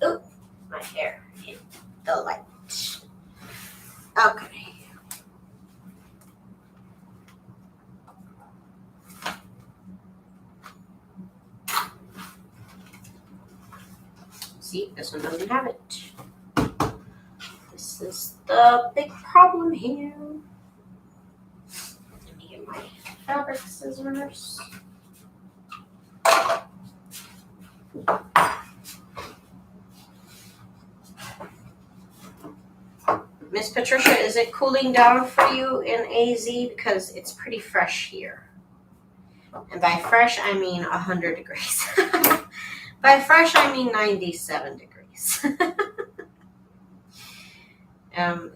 Oop. My hair hit the light. Okay. See, this one doesn't have it. This is the big problem here. Let me get my fabric scissors. Miss Patricia, is it cooling down for you in AZ? Because it's pretty fresh here. And by fresh, I mean 100 degrees. By fresh, I mean 97 degrees.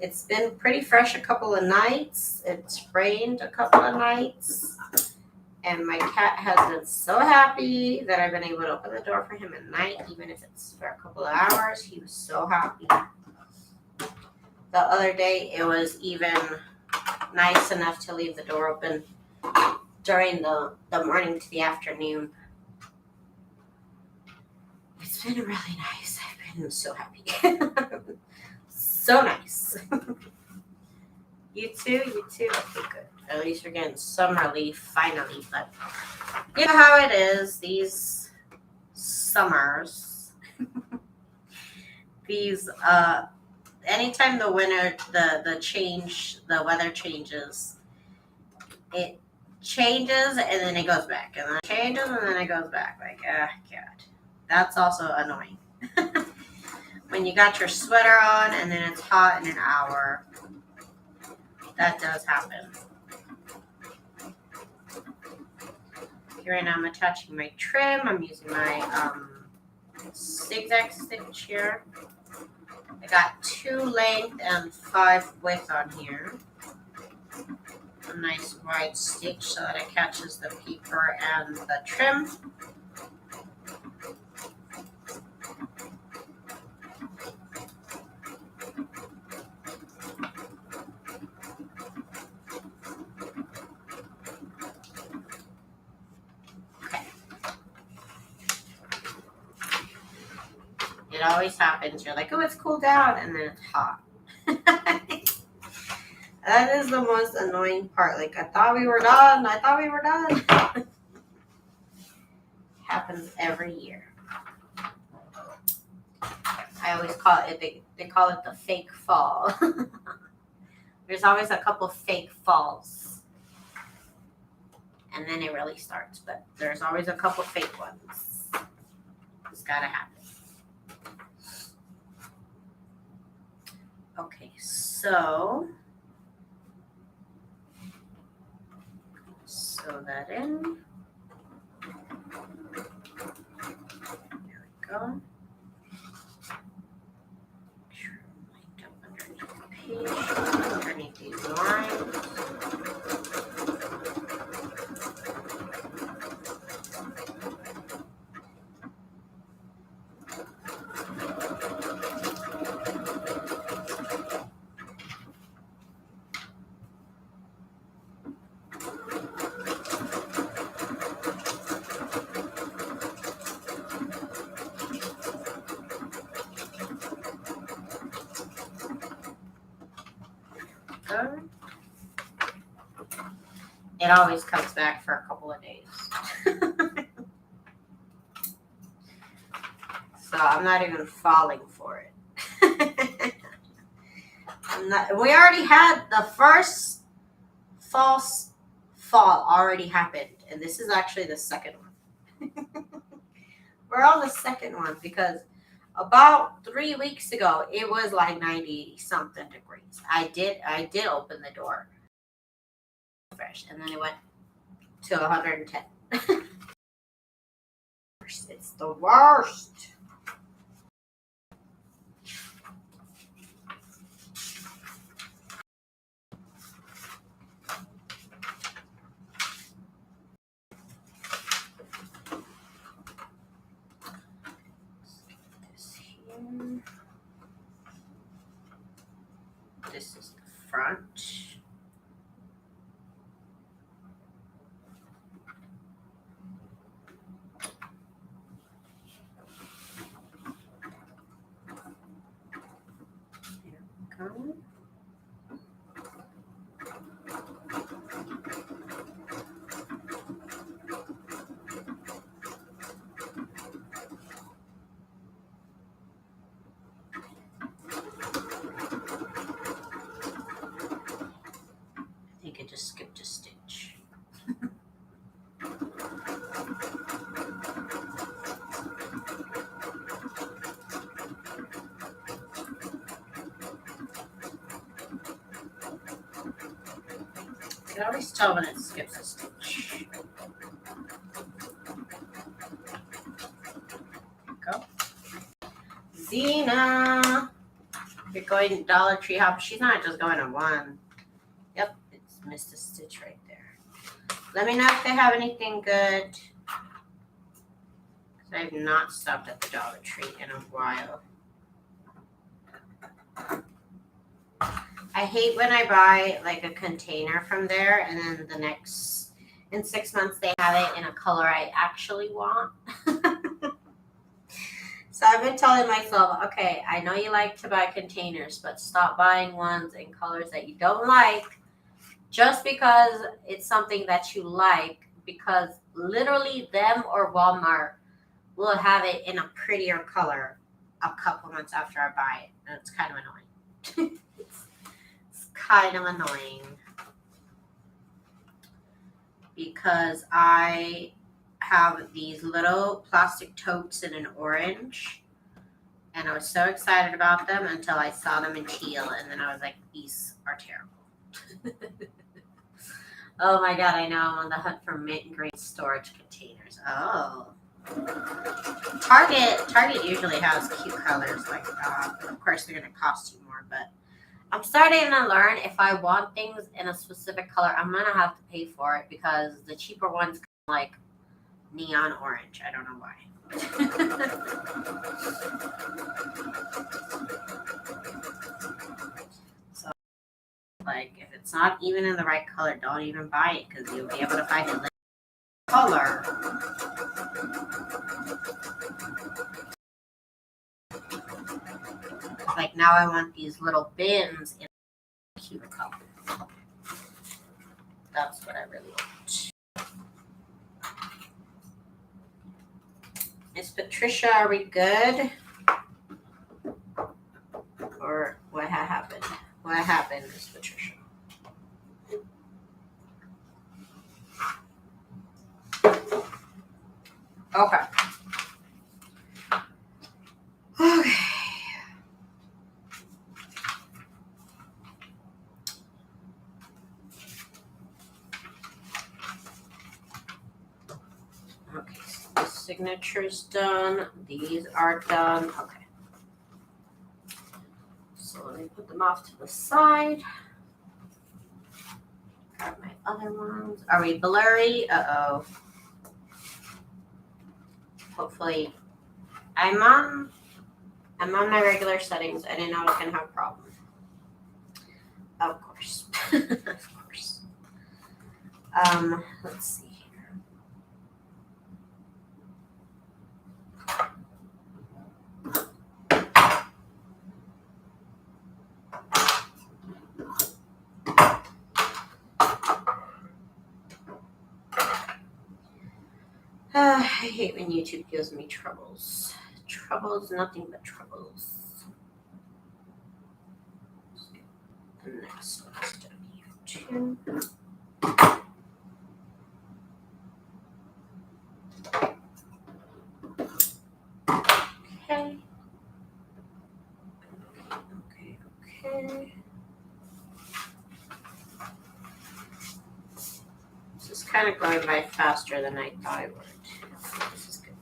It's been pretty fresh a couple of nights. It's rained a couple of nights. And my cat has been so happy that I've been able to open the door for him at night, even if it's for a couple of hours. He was so happy. The other day, it was even nice enough to leave the door open during the morning to the afternoon. It's been really nice. I've been so happy. So nice. You too? Okay, good. At least you're getting some relief finally. But you know how it is, these summers. These, anytime the winter, the weather changes, it changes and then it goes back. And then it changes and then it goes back. Like, God. That's also annoying. When you got your sweater on and then it's hot in an hour. That does happen. Right now I'm attaching my trim. I'm using my zigzag stitch here. I got 2 length and 5 width on here. A nice wide stitch so that it catches the paper and the trim. It always happens. You're like, oh, it's cooled down, and then it's hot. That is the most annoying part. Like, I thought we were done. Happens every year. I always call it, they call it the fake fall. There's always a couple fake falls. And then it really starts. But there's always a couple fake ones. It's gotta happen. Okay, so sew that in. these lines. Good. It always comes back for a couple of days. So I'm not even falling for it. We already had the first false fall already happened. And this is actually the second one. We're on the second one because about 3 weeks ago, it was like 90 something degrees. I did open the door fresh, and then it went to 110. It's the worst. This here. This is the front. Come. I think I just skipped a stitch. I can always tell when it skips a stitch. Go. Zena! You're going to Dollar Tree hop. She's not just going to one. Yep, it's missed a stitch right there. Let me know if they have anything good. Because I have not stopped at the Dollar Tree in a while. I hate when I buy like a container from there and then in 6 months they have it in a color I actually want. So I've been telling myself, okay, I know you like to buy containers, but stop buying ones in colors that you don't like just because it's something that you like, because literally them or Walmart will have it in a prettier color a couple months after I buy it. And it's kind of annoying. It's kind of annoying because I have these little plastic totes in an orange, and I was so excited about them until I saw them in teal, and then I was like, these are terrible. Oh my god, I know, I'm on the hunt for mint and green storage containers. Oh. Target usually has cute colors like that. Of course, they're going to cost you more, but I'm starting to learn if I want things in a specific color, I'm going to have to pay for it because the cheaper ones come like neon orange. I don't know why. So, like, if it's not even in the right color, don't even buy it because you'll be able to find it in the color. Like, now I want these little bins in a cute color. That's what I really want. Miss Patricia, are we good? Or what happened? What happened, Miss Patricia? Okay. Okay. Okay, so the signature's done. These are done. Okay. So let me put them off to the side. grab my other ones. Are we blurry? Uh-oh. Hopefully. I'm on my regular settings. I didn't know I was gonna have a problem. Of course. Of course. Let's see here. I hate when YouTube gives me troubles. Troubles, nothing but troubles. The next one's done here too. Okay. Okay. This is kind of going by faster than I thought it would. This is good.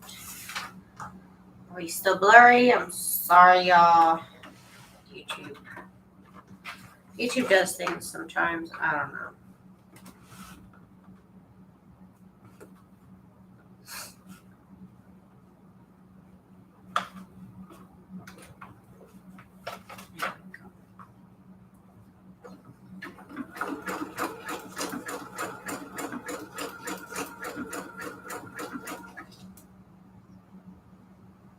Are we still blurry? I'm sorry, y'all. YouTube does things sometimes. I don't know.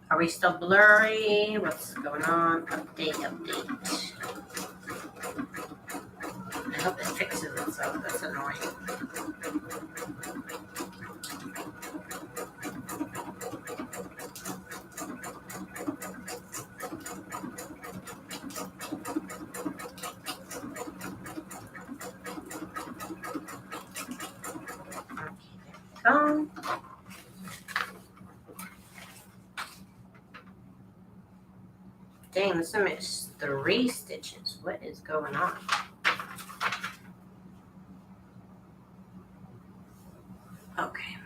Are we still blurry? What's going on? Update. I hope it fixes itself. That's annoying. Okay, dang, this is 3 stitches. What is going on? Okay.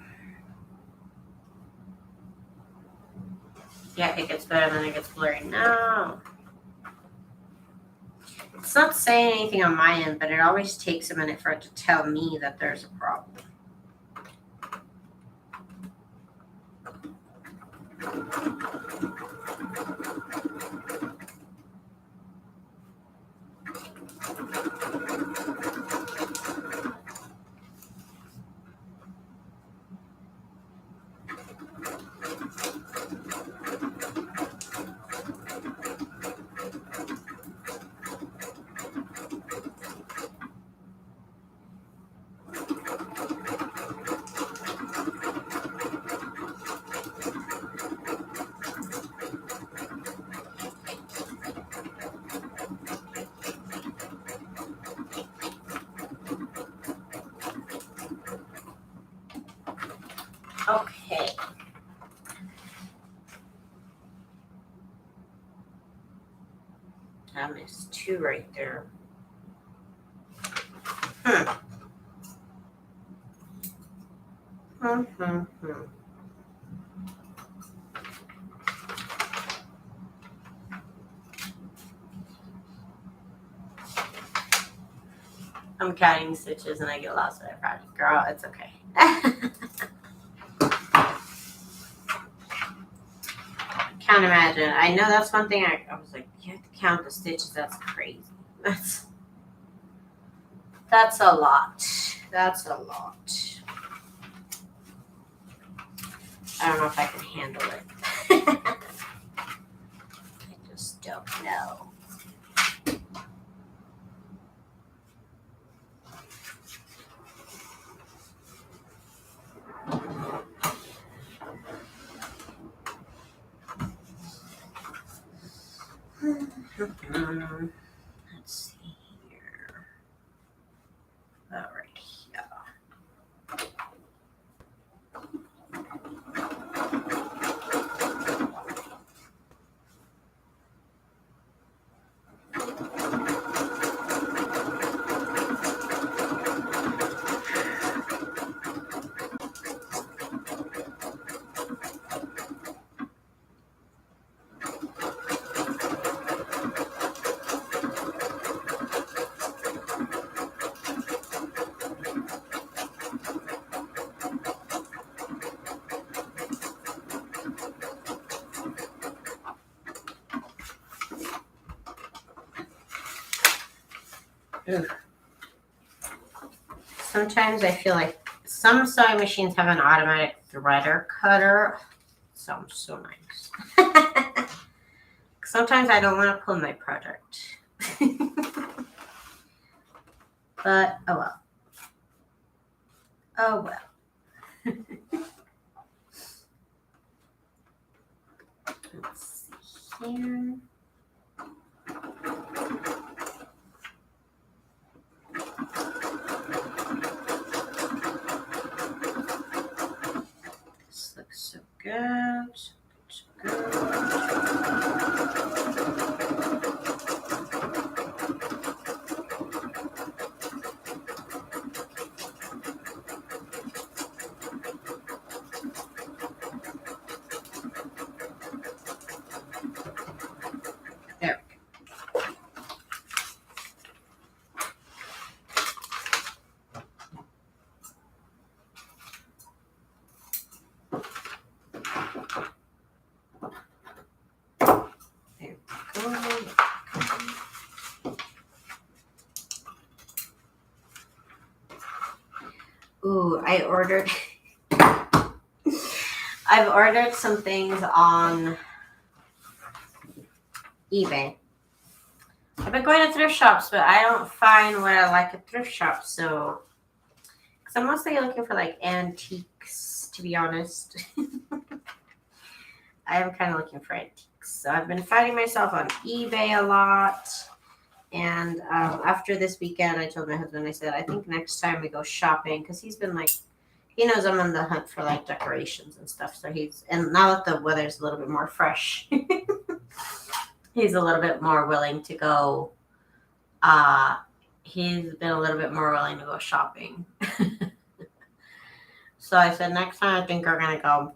Yeah, it gets better, then it gets blurry. No. It's not saying anything on my end, but it always takes a minute for it to tell me that there's a problem. Okay. I missed 2 right there. I'm counting stitches and I get lost in that project. Girl, it's okay. Can't imagine. I know that's one thing I was like, you have to count the stitches. That's crazy. That's a lot. That's a lot. I don't know if I can handle it. I just don't know. Let's see here. All right, yeah. Ooh. Sometimes I feel like some sewing machines have an automatic threader cutter. Sounds so nice. Sometimes I don't want to pull my project. But, oh well. Oh well. Let's see here. This looks so good. So good. There we go. There we go. Ooh, I've ordered some things on eBay. I've been going to thrift shops, but I don't find what I like at thrift shops. So, because I'm mostly looking for like antiques, to be honest. I am kind of looking for antiques. So I've been finding myself on eBay a lot. And after this weekend, I told my husband, I said, I think next time we go shopping, because he's been like, he knows I'm on the hunt for like decorations and stuff. So and now that the weather's a little bit more fresh, he's a little bit more willing to go. He's been a little bit more willing to go shopping. So I said, next time I think we're going to go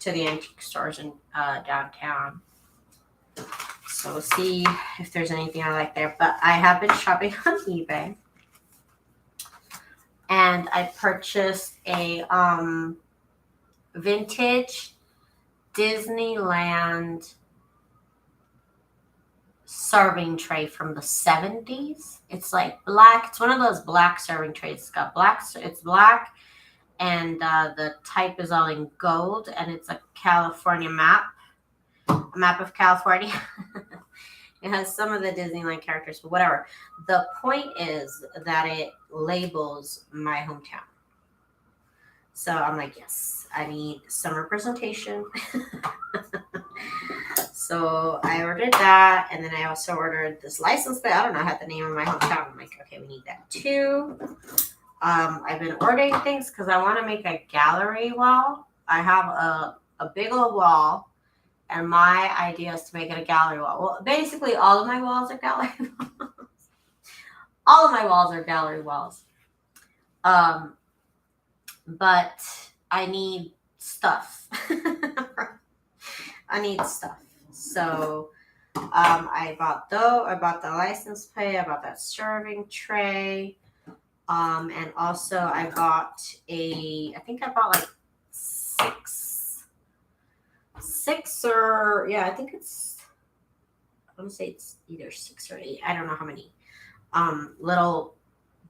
to the antique stores in downtown. So we'll see if there's anything I like there. But I have been shopping on eBay. And I purchased a vintage Disneyland serving tray from the 70s. It's like black. It's one of those black serving trays. It's got black. It's black. And the type is all in gold. And it's a California map. A map of California. It has some of the Disneyland characters, but whatever. The point is that it labels my hometown. So I'm like, yes, I need some representation. So I ordered that, and then I also ordered this license plate. I don't know, I had the name of my hometown. I'm like, okay, we need that too. I've been ordering things because I want to make a gallery wall. I have a big old wall. And my idea is to make it a gallery wall. Well, basically, all of my walls are gallery walls. All of my walls are gallery walls. But I need stuff. I need stuff. So I bought the license plate. I bought that serving tray. And also I bought I think I bought like I think it's, I want to say it's either 6 or 8. I don't know how many. Little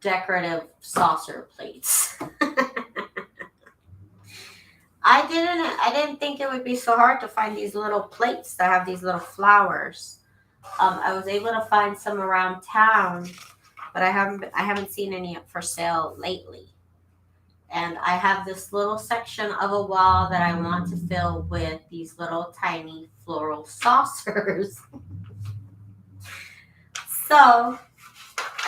decorative saucer plates. I didn't think it would be so hard to find these little plates that have these little flowers. I was able to find some around town, but I haven't seen any for sale lately. And I have this little section of a wall that I want to fill with these little tiny floral saucers. So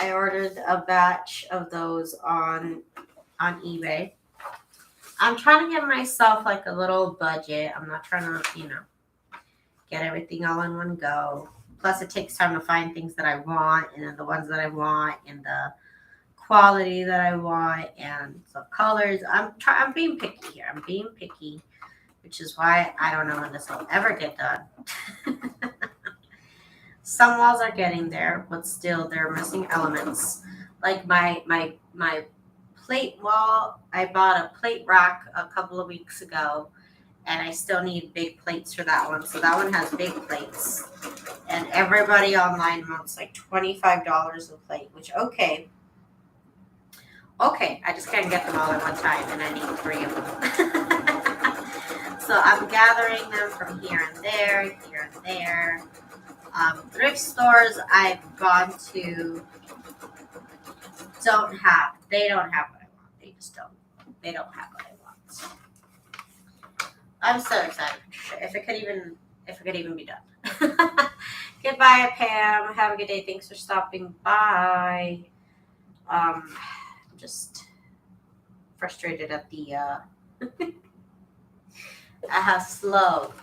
I ordered a batch of those on eBay. I'm trying to give myself like a little budget. I'm not trying to, get everything all in one go. Plus it takes time to find things that I want, and then the ones that I want, and the quality that I want, and the colors. I'm being picky here. I'm being picky, which is why I don't know when this will ever get done. Some walls are getting there, but still they're missing elements. Like my plate wall, I bought a plate rack a couple of weeks ago, and I still need big plates for that one. So that one has big plates. And And everybody online wants like $25 a plate, which, okay, I just can't get them all at one time, and I need 3 of them. So I'm gathering them from here and there. Thrift stores I've gone to they don't have what I want. They don't have what I want. I'm so excited. If it could even be done. Goodbye, Pam. Have a good day. Thanks for stopping by. Just frustrated at the at how slow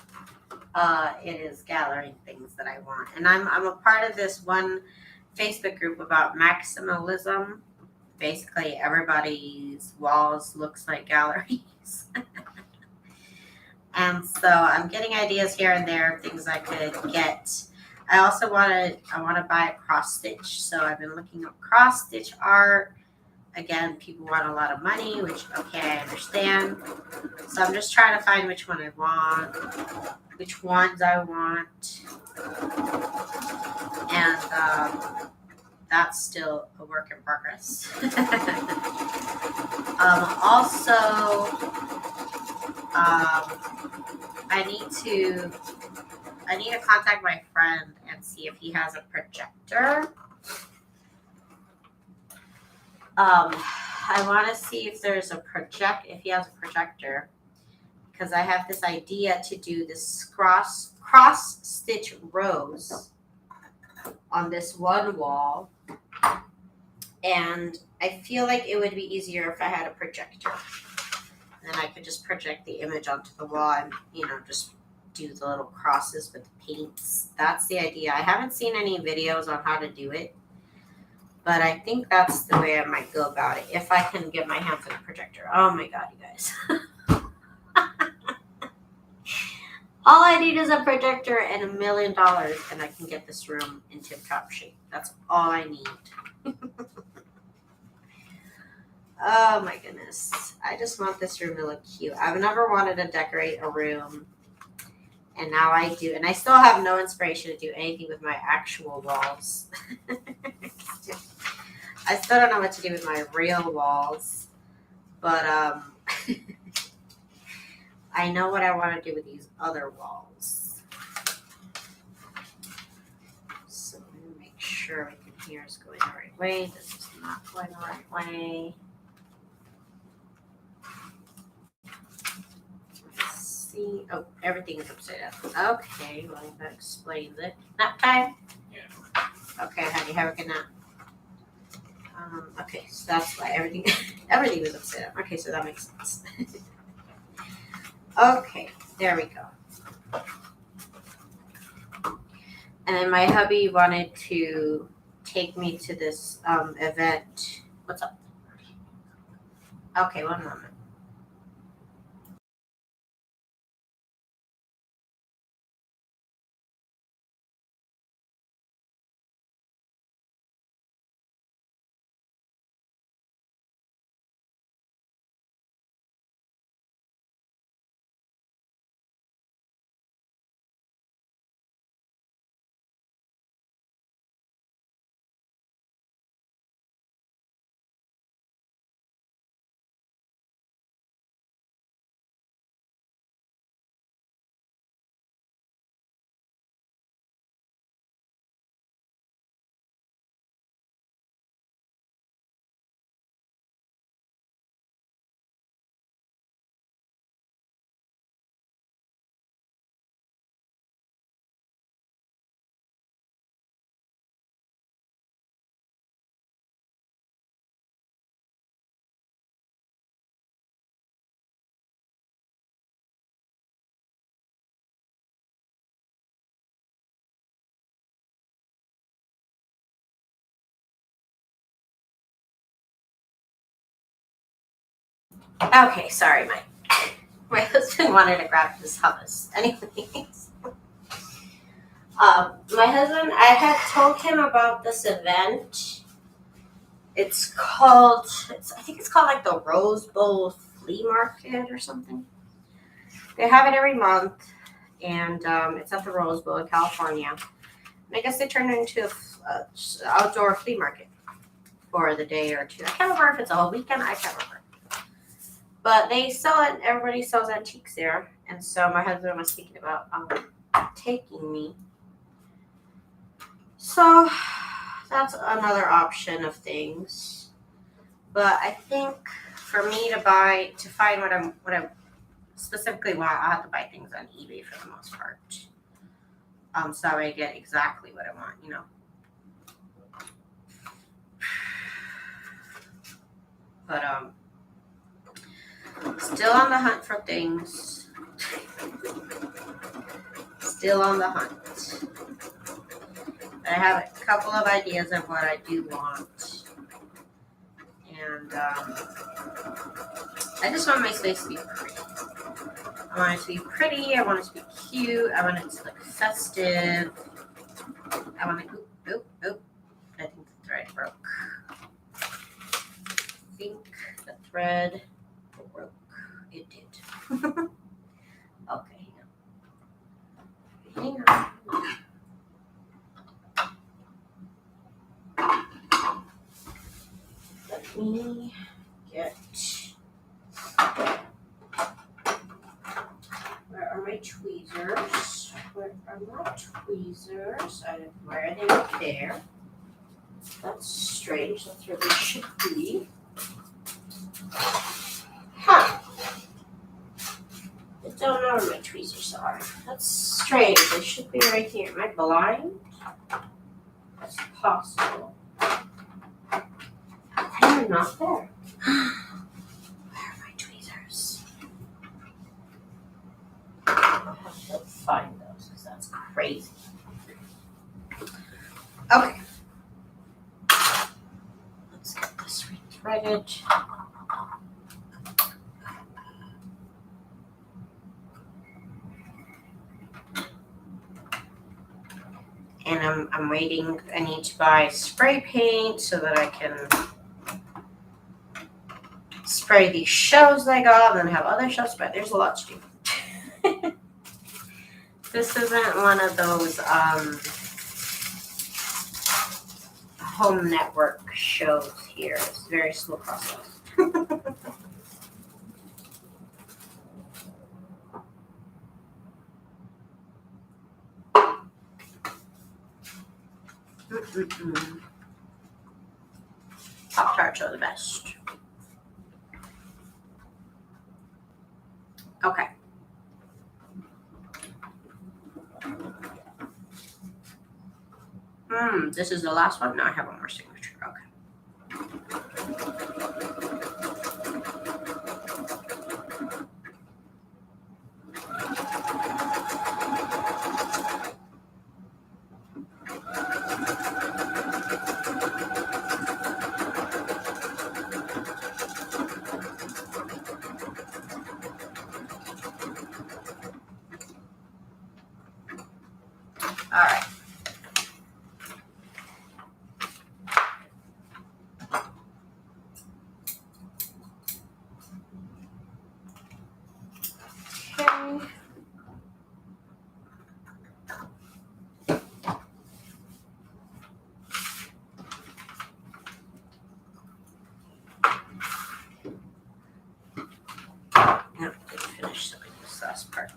it is gathering things that I want. And I'm a part of this one Facebook group about maximalism. Basically, everybody's walls looks like galleries. And so I'm getting ideas here and there, things I could get. I also want to buy a cross stitch. So I've been looking up cross stitch art. Again, people want a lot of money, which, okay, I understand. So I'm just trying to find which one I want, which ones I want. And that's still a work in progress. Also, I need to contact my friend and see if he has a projector. I want to see if there's if he has a projector, because I have this idea to do this cross stitch rows on this one wall, and I feel like it would be easier if I had a projector. And then I could just project the image onto the wall and, just do the little crosses with the paints. That's the idea. I haven't seen any videos on how to do it, but I think that's the way I might go about it if I can get my hands on a projector. Oh my God, you guys. All I need is a projector and $1 million, and I can get this room in tip-top shape. That's all I need. Oh my goodness. I just want this room to look cute. I've never wanted to decorate a room, and now I do. And I still have no inspiration to do anything with my actual walls. I still don't know what to do with my real walls, but I know what I want to do with these other walls. So I'm going to make sure everything here is going the right way. This is not going the right way. Let's see. Oh, everything is upside down. Okay, well, that explains it. Nap time? Yeah. Okay, honey, have a good nap. Okay, so that's why everything was upside down. Okay, so that makes sense. Okay, there we go. And then my hubby wanted to take me to this event. What's up? Okay, one moment. Okay, sorry, my husband wanted to grab his hummus. Anyways, my husband, I had told him about this event. I think it's called like the Rose Bowl Flea Market or something. They have it every month, and it's at the Rose Bowl in California. I guess they turned it into a outdoor flea market for the day or two. I can't remember if it's a whole weekend. I can't remember. But they sell it. Everybody sells antiques there. And so my husband was thinking about taking me. So that's another option of things. But I think for me to find what I specifically want, I have to buy things on eBay for the most part. So I get exactly what I want, you know. But still on the hunt for things. Still on the hunt. I have a couple of ideas of what I do want. And I just want my space to be pretty. I want it to be pretty. I want it to be cute. I want it to look festive. I want to, oop. I think the thread broke. I think the thread broke. It did. Okay, hang on. Let me get. Where are my tweezers? Where are my tweezers? Where are they? Right there. That's strange. That's where they should be. Huh. I don't know where my tweezers are. That's strange. They should be right here. Am I blind? That's possible. They're not there. Where are my tweezers? I have to find those because that's crazy. Okay. Let's get this rethreaded. And I'm waiting. I need to buy spray paint so that I can spray these shelves I got and then have other shelves, but there's a lot to do. This isn't one of those home network shows here. It's a very slow process. Pop-Tarts are the best. Okay. This is the last one? No, I have one more signature. Okay. All right. Okay. No, didn't finish this last part.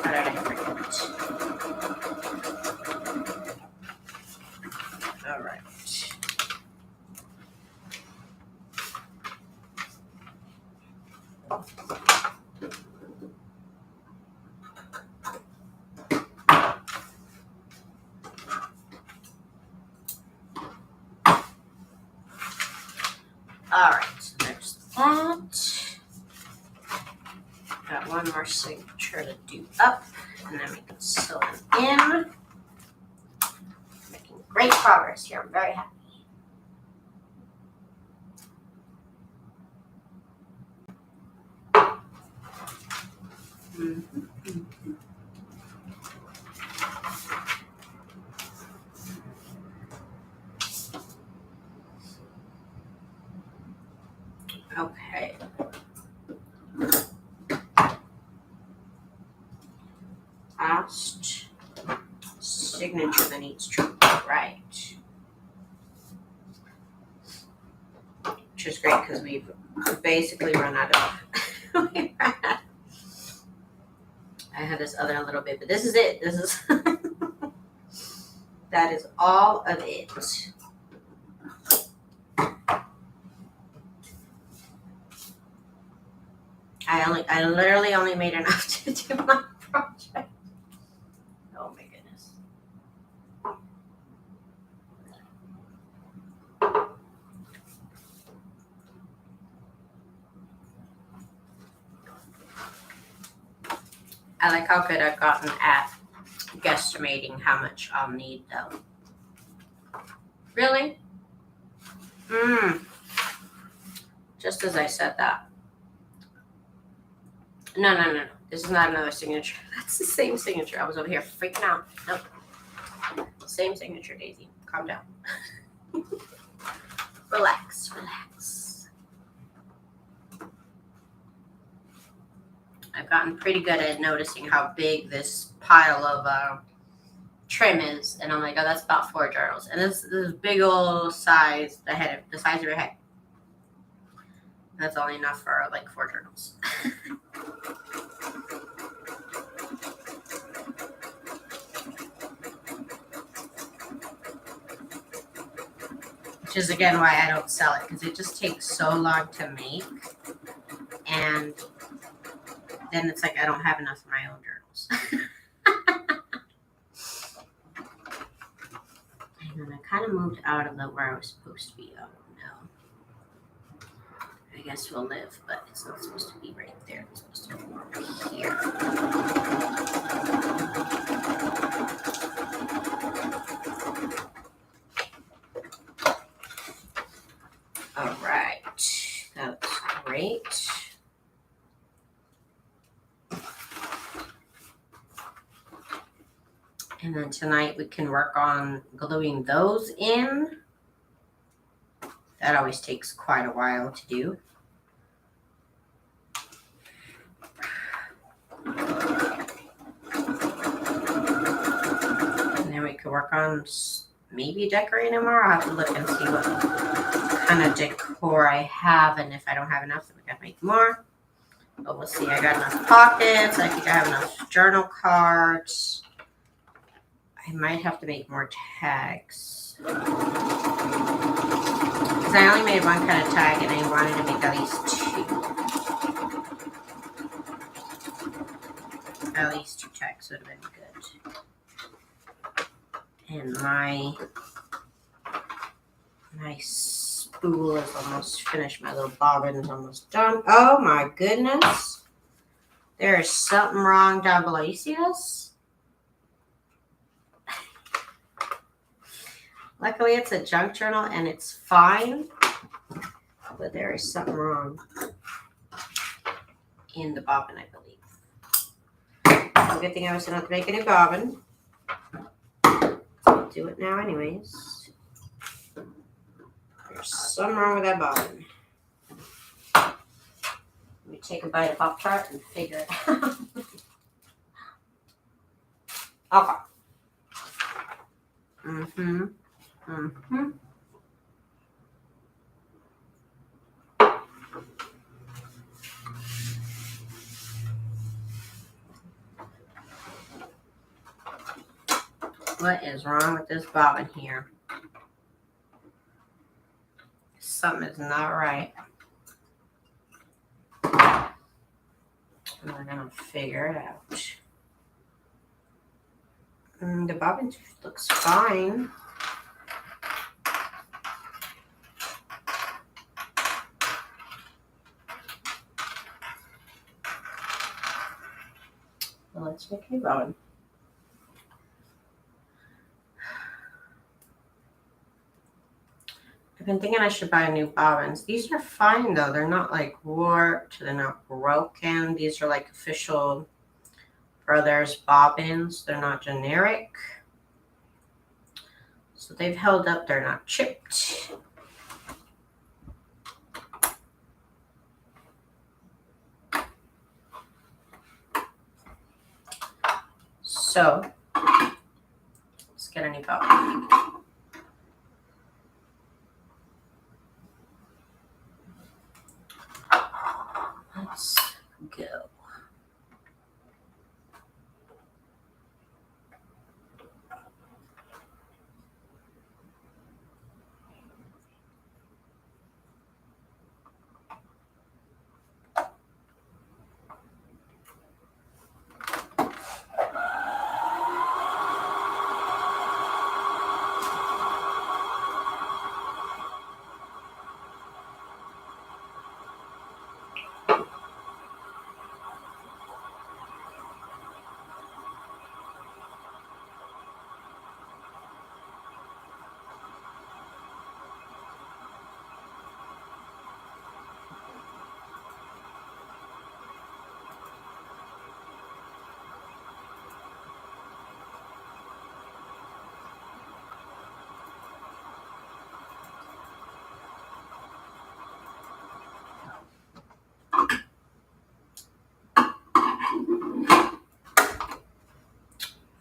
How did I forget? All right. All right, so there's that. Got one more signature to do up, and then we can sew them in. Making great progress here. I'm very happy. Okay. last signature that needs to right. Which is great because we've basically run out of. I had this other little bit, but this is it. This is that is all of it. I literally only made enough to do my project. Oh my goodness. I like how good I've gotten at guesstimating how much I'll need though. Really? Just as I said that. No. This is not another signature. That's the same signature. I was over here freaking out. Nope. Same signature, Daisy. Calm down. Relax. I've gotten pretty good at noticing how big this pile of trim is, and I'm like, oh, that's about 4 journals. And this big old size, the size of your head. That's only enough for like 4 journals. Which is again why I don't sell it, because it just takes so long to make, and then it's like I don't have enough for my own journals. And then I kind of moved out of where I was supposed to be. Oh no. I guess we'll live, but it's not supposed to be right there. It's supposed to be more here. All right. That's great. And then tonight we can work on gluing those in. That always takes quite a while to do. And then we could work on maybe decorating tomorrow. I'll have to look and see what kind of decor I have, and if I don't have enough, then we gotta make more. But we'll see. I got enough pockets. I think I have enough journal cards. I might have to make more tags. Because I only made one kind of tag, and I wanted to make at least 2. At least 2 tags would have been good. And my spool is almost finished. My little bobbin is almost done. Oh my goodness. There is something wrong down below. You see this? Luckily, it's a junk journal and it's fine, but there is something wrong in the bobbin, I believe. So good thing I was going to have to make a new bobbin. I'll do it now anyways. There's something wrong with that bobbin. Let me take a bite of Pop-Tart and figure it out. Okay. What is wrong with this bobbin here? Something is not right. And we're gonna figure it out. The bobbin looks fine. Well, let's make a new bobbin. I've been thinking I should buy new bobbins. These are fine though. They're not like warped. They're not broken. These are like official Brothers bobbins. They're not generic. So they've held up. They're not chipped. So let's get a new powder. Let's go.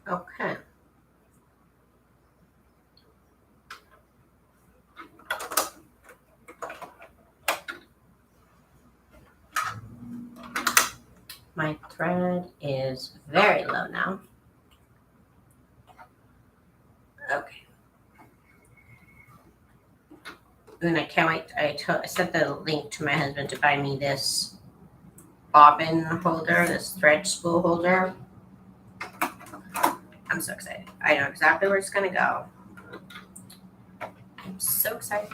Okay. My thread is very low now. Okay. And I can't wait. I sent the link to my husband to buy me this bobbin holder, this thread spool holder. I'm so excited. I know exactly where it's going to go. I'm so excited.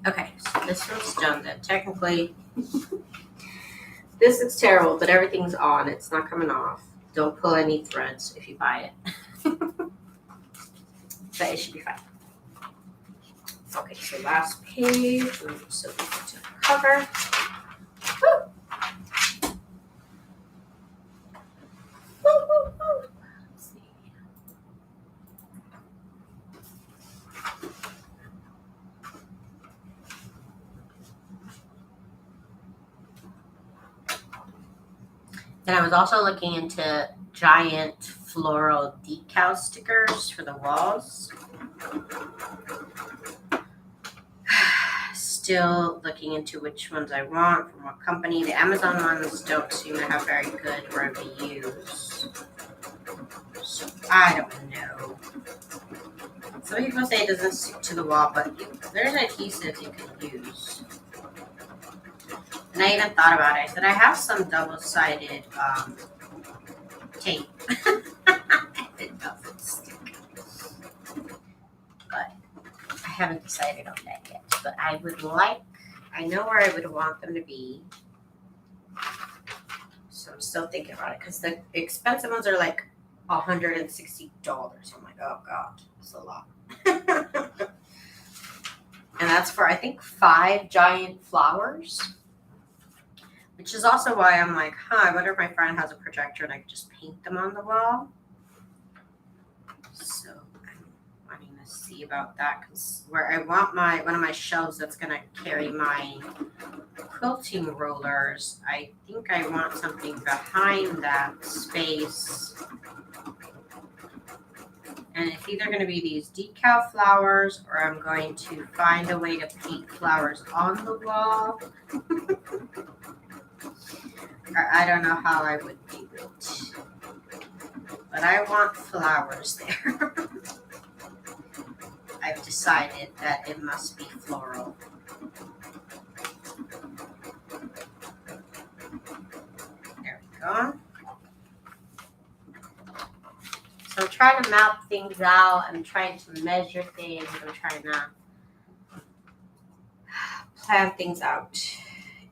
Okay, so this one's done then. Technically, this looks terrible, but everything's on. It's not coming off. Don't pull any threads if you buy it. But it should be fine. Okay, so last page. So we get to cover. Woo! Woo, woo, woo. Let's see. Then I was also looking into giant floral decal stickers for the walls. Still looking into which ones I want from what company. The Amazon ones don't seem to have very good reviews. So I don't know. Some people say it doesn't stick to the wall, but there's adhesives you can use. And I even thought about it. I said, I have some double-sided tape. It doesn't stick. But I haven't decided on that yet. But I know where I would want them to be. So I'm still thinking about it. Because the expensive ones are like $160. I'm like, oh God, that's a lot. And that's for, I think, 5 giant flowers. Which is also why I'm like, I wonder if my friend has a projector and I could just paint them on the wall. So I'm wanting to see about that, because where I want one of my shelves that's going to carry my quilting rollers, I think I want something behind that space. And it's either going to be these decal flowers, or I'm going to find a way to paint flowers on the wall. Or I don't know how I would do it. But I want flowers there. I've decided that it must be floral. There we go. So I'm trying to map things out. I'm trying to measure things. I'm trying to plan things out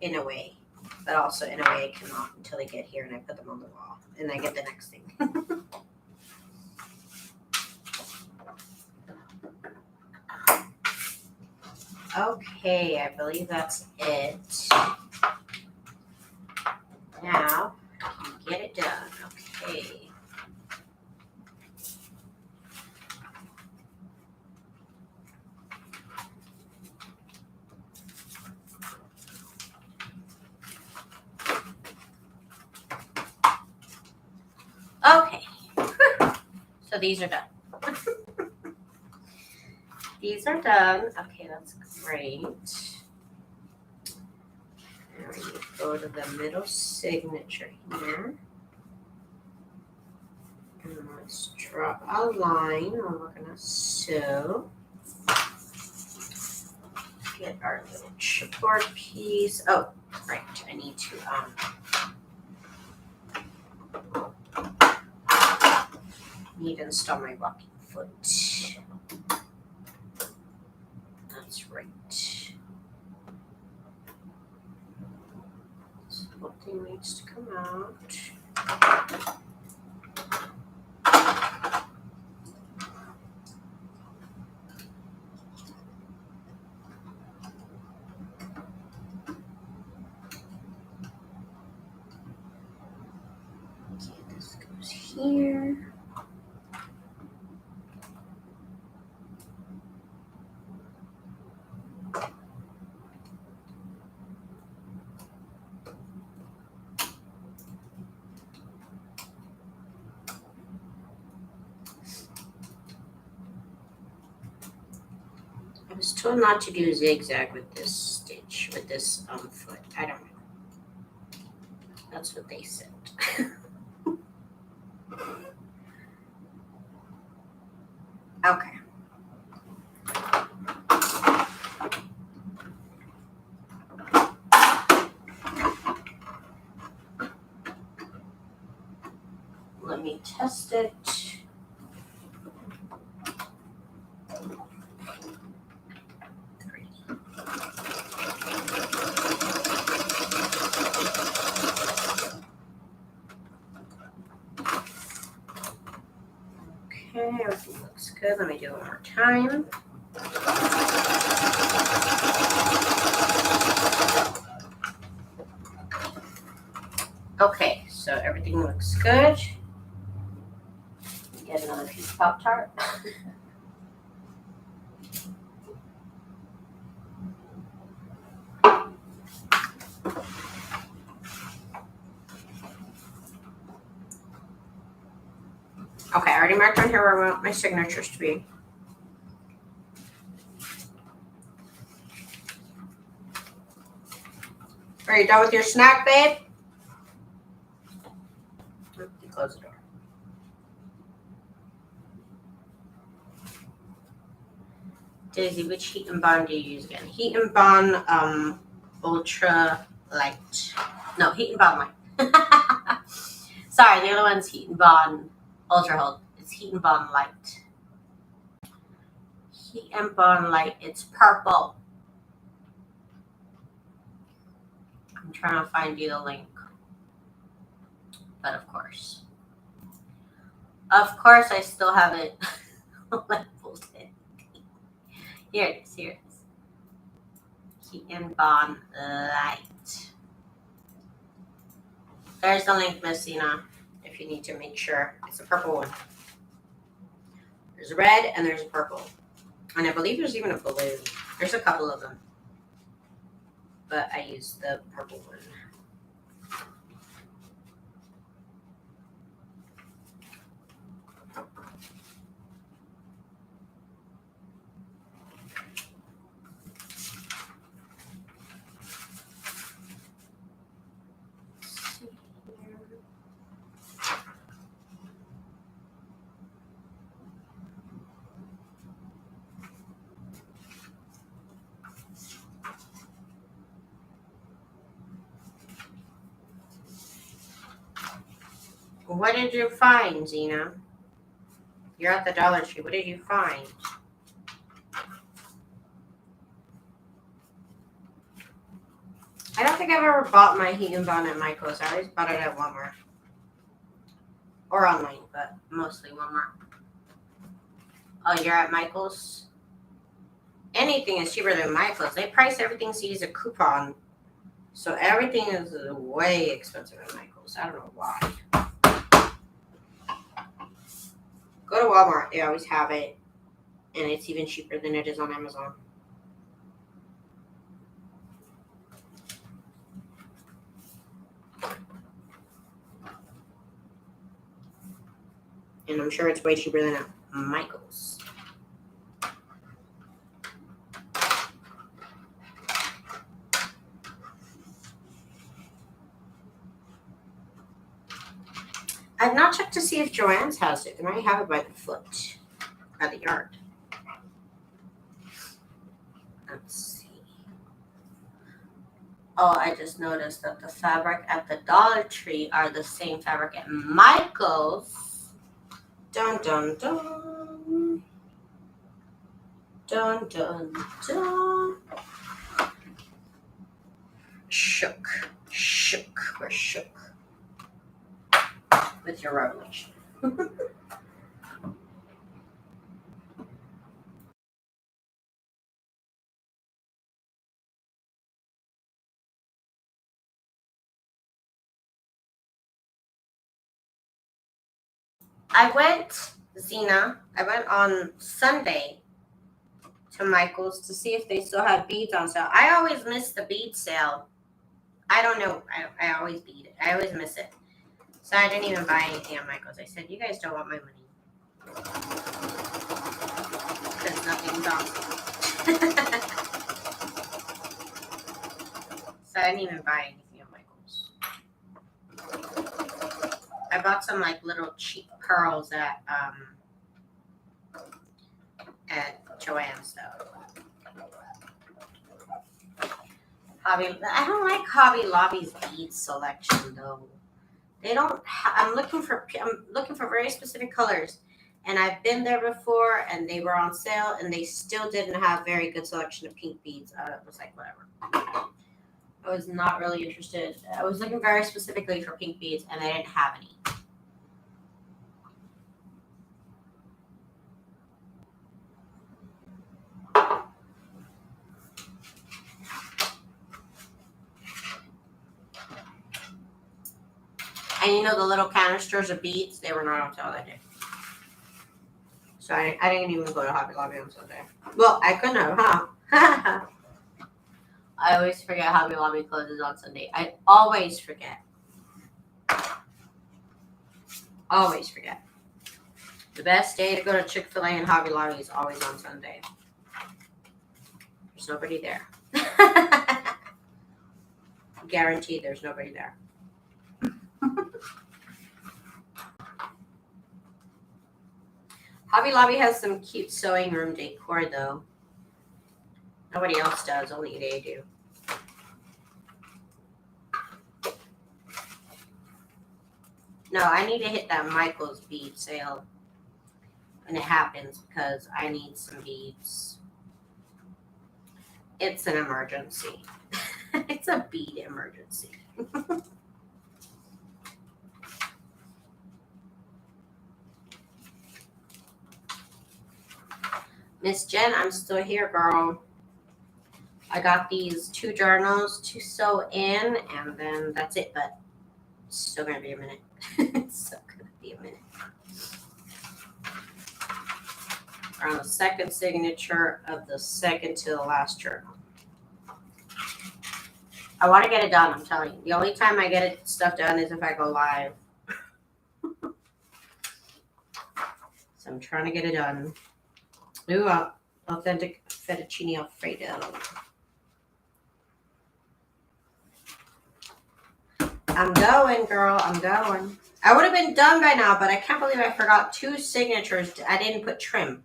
in a way. But also in a way I cannot until they get here and I put them on the wall. And I get the next thing. Okay, I believe that's it. Now, I can get it done. Okay. Okay. So these are done. These are done. Okay, that's great. Now we need to go to the middle signature here. And let's draw a line where we're going to sew. Get our little chipboard piece. Oh, right. I need to install my walking foot. That's right. Something needs to come out. Okay, this goes here. I was told not to do zigzag with this stitch, with this foot. I don't know. That's what they said. Okay. Let me test it. Okay, everything looks good. Let me do it one more time. Okay, so everything looks good. Get another piece of Pop-Tart. Okay, I already marked on here where I want my signatures to be. Are you done with your snack, babe? Close the door. Daisy, which Heat and Bond do you use again? Heat and Bond Ultra Light. No, Heat and Bond Light. Sorry, the other one's Heat and Bond Ultra Hold. It's Heat and Bond Light. Heat and Bond Light. It's purple. I'm trying to find you the link. But of course, I still have it labeled it. Here it is. Here it is. Heat and Bond Light. There's the link, Miss Zena, if you need to make sure. It's a purple one. There's a red and there's a purple. And I believe there's even a blue. There's a couple of them. But I use the purple one. What did you find, Zena? You're at the Dollar Tree. What did you find? I don't think I've ever bought my Heat and Bond at Michael's. I always bought it at Walmart. Or online, but mostly Walmart. Oh, you're at Michael's? Anything is cheaper than Michael's. They price everything so you use a coupon. So everything is way expensive at Michael's. I don't know why. Go to Walmart. They always have it. And it's even cheaper than it is on Amazon. And I'm sure it's way cheaper than at Michael's. I've not checked to see if Joann's has it. They might have it by the foot, by the yard. Let's see. Oh, I just noticed that the fabric at the Dollar Tree are the same fabric at Michael's. Dun, dun, dun. Dun, dun, dun. Shook. We're shook with your revelation. I went on Sunday to Michael's to see if they still have beads on sale. I always miss the bead sale. I don't know. I always beat it. I always miss it. So I didn't even buy anything at Michael's. I said, you guys don't want my money. Because nothing's on sale. So I didn't even buy anything at Michael's. I bought some like little cheap pearls at Joann's though. I don't like Hobby Lobby's bead selection though. They don't. I'm looking for very specific colors, and I've been there before, and they were on sale, and they still didn't have very good selection of pink beads. It was like whatever. I was not really interested. I was looking very specifically for pink beads, and they didn't have any. And you know the little canisters of beads, they were not on sale that day. So I didn't even go to Hobby Lobby on Sunday. Well, I couldn't have, huh? I always forget Hobby Lobby closes on Sunday. I always forget. Always forget. The best day to go to Chick-fil-A and Hobby Lobby is always on Sunday. There's nobody there. Guaranteed there's nobody there. Hobby Lobby has some cute sewing room decor though. Nobody else does, only they do. No, I need to hit that Michael's bead sale when it happens because I need some beads. It's an emergency. It's a bead emergency. Miss Jen, I'm still here, girl. I got these 2 journals to sew in, and then that's it, but it's still going to be a minute. It's still going to be a minute. We're on the second signature of the second to the last journal. I want to get it done, I'm telling you. The only time I get stuff done is if I go live. So I'm trying to get it done. Ooh, authentic fettuccine alfredo. I'm going, girl. I'm going. I would have been done by now, but I can't believe I forgot 2 signatures. I didn't put trim.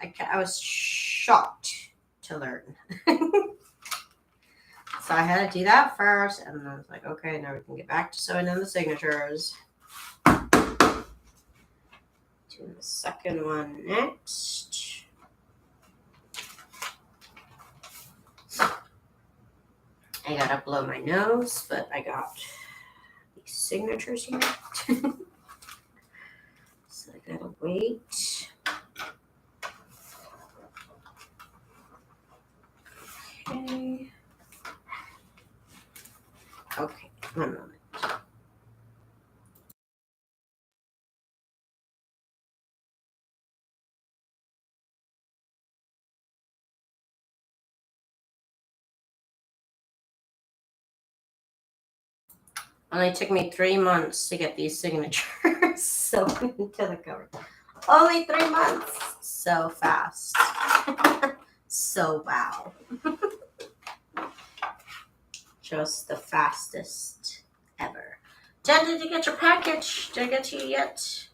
I was shocked to learn. So I had to do that first, and I was like, okay, now we can get back to sewing in the signatures. Do the second one next. I gotta blow my nose, but I got these signatures here. So I gotta wait. Okay. Okay, 1 moment. Only took me 3 months to get these signatures. So to the cover. Only 3 months. So fast. So wow. Just the fastest ever. Jen, did you get your package? Did I get to you yet?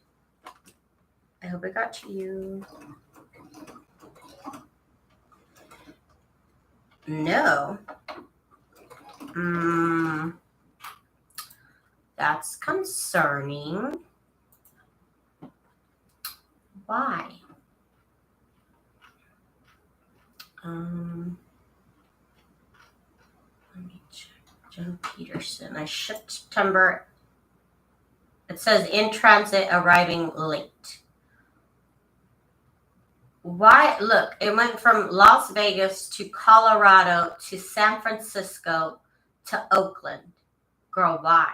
I hope it got to you. No. That's concerning. Why? Let me check. Jen Peterson. I shipped September. It says in transit, arriving late. Why? Look, it went from Las Vegas to Colorado to San Francisco to Oakland. Girl, why?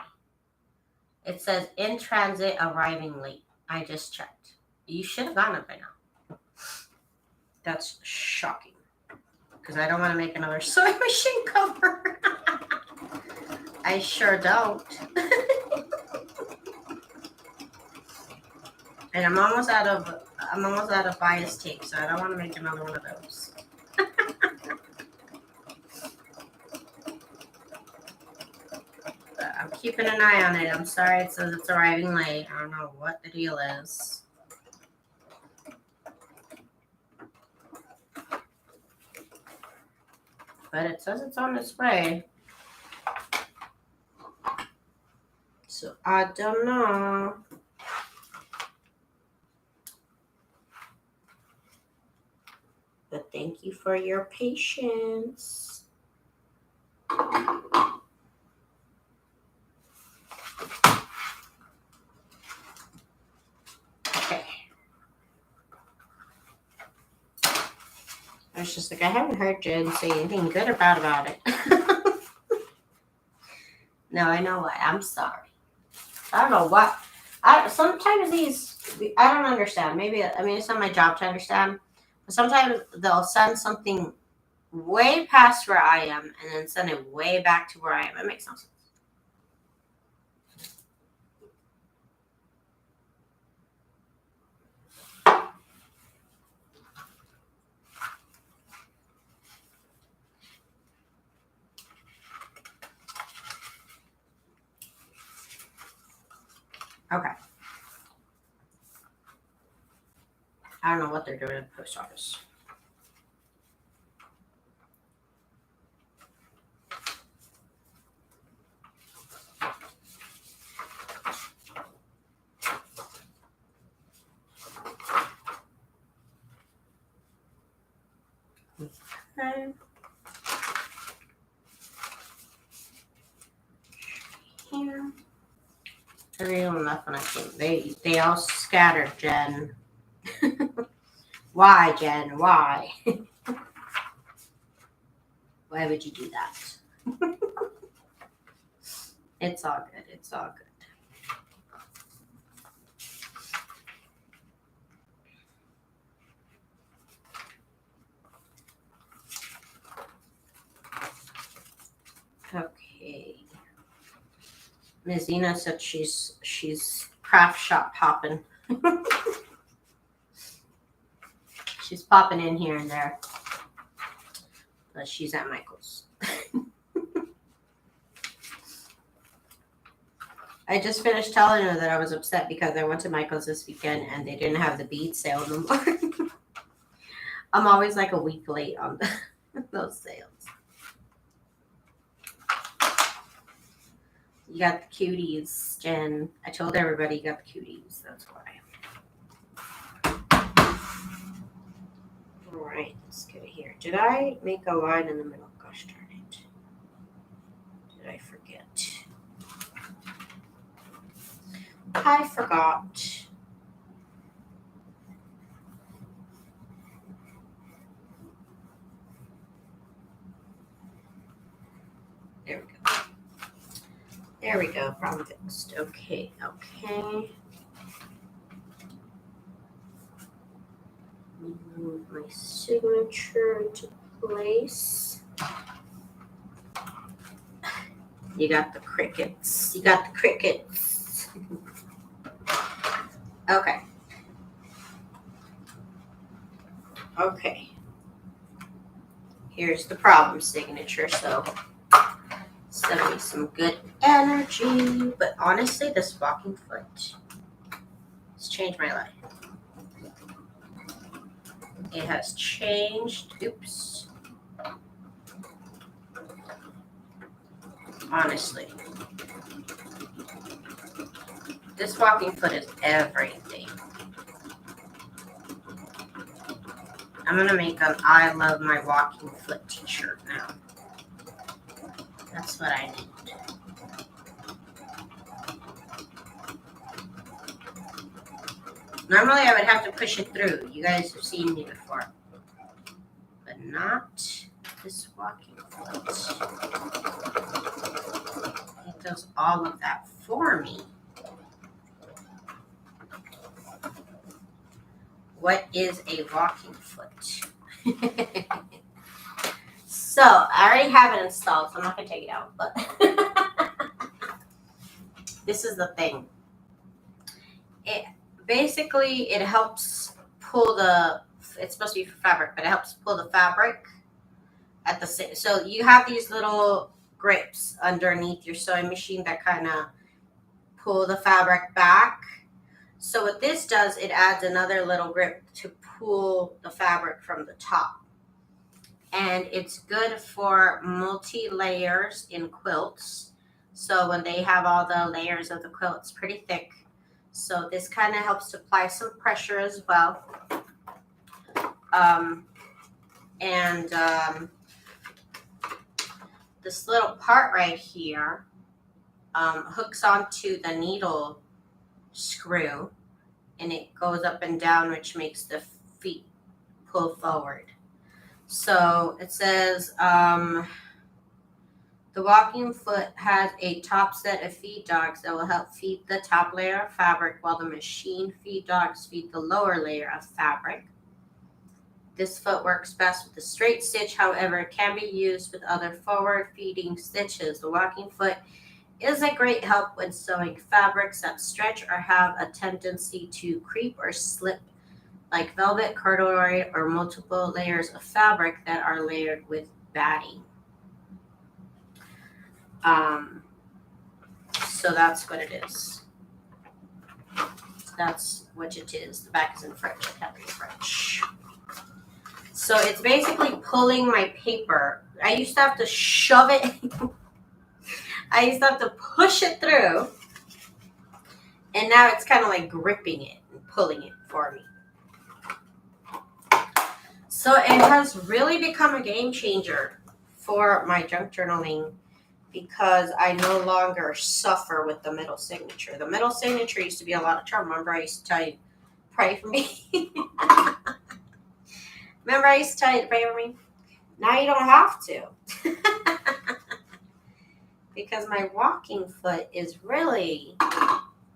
It says in transit, arriving late. I just checked. You should have gotten it by now. That's shocking. Because I don't want to make another sewing machine cover. I sure don't. And I'm almost out of bias tape, so I don't want to make another one of those. But I'm keeping an eye on it. I'm sorry it says it's arriving late. I don't know what the deal is. But it says it's on its way. So I don't know. But thank you for your patience. Okay. I was just like, I haven't heard Jen say anything good or bad about it. No, I know what. I'm sorry. I don't know what. Sometimes I don't understand. Maybe, it's not my job to understand. But sometimes they'll send something way past where I am and then send it way back to where I am. It makes no sense. Okay. I don't know what they're doing at the post office. Okay. Here. There's really nothing I can. They all scattered, Jen. Why, Jen? Why? Why would you do that? It's all good. It's all good. Okay. Ms. Zena said she's craft shop popping. She's popping in here and there. But she's at Michael's. I just finished telling her that I was upset because I went to Michael's this weekend and they didn't have the bead sale no more. I'm always like a week late on those sales. You got the cuties, Jen. I told everybody you got the cuties. That's why. All right, let's get it here. Did I make a line in the middle? Gosh darn it. Did I forget? I forgot. There we go. There we go. Problem fixed. Okay. Move my signature into place. You got the crickets. Okay. Okay. Here's the problem signature. So send me some good energy. But honestly, this walking foot has changed my life. It has changed. Oops. Honestly. This walking foot is everything. I'm going to make an I love my walking foot t-shirt now. That's what I need. Normally I would have to push it through. You guys have seen me before. But not this walking foot. It does all of that for me. What is a walking foot? So, I already have it installed, so I'm not going to take it out. But this is the thing. Basically, it helps pull the, it's supposed to be for fabric, but it helps pull the fabric at the same. So, you have these little grips underneath your sewing machine that kind of pull the fabric back. So what this does, it adds another little grip to pull the fabric from the top. And it's good for multi-layers in quilts. So when they have all the layers of the quilt, it's pretty thick. So this kind of helps to apply some pressure as well. This little part right here hooks onto the needle screw, and it goes up and down, which makes the feet pull forward. So it says the walking foot has a top set of feed dogs that will help feed the top layer of fabric, while the machine feed dogs feed the lower layer of fabric. This foot works best with a straight stitch, however, it can be used with other forward feeding stitches. The walking foot is a great help when sewing fabrics that stretch or have a tendency to creep or slip, like velvet, corduroy, or multiple layers of fabric that are layered with batting. So that's what it is. That's what it is. The back is in French. I have it in French. So it's basically pulling my paper. I used to have to shove it. I used to have to push it through. And now it's kind of like gripping it and pulling it for me. So it has really become a game changer for my junk journaling, because I no longer suffer with the middle signature. The middle signature used to be a lot of trouble. Remember I used to tell you, pray for me? Remember I used to tell you to pray for me? Now you don't have to. Because my walking foot is really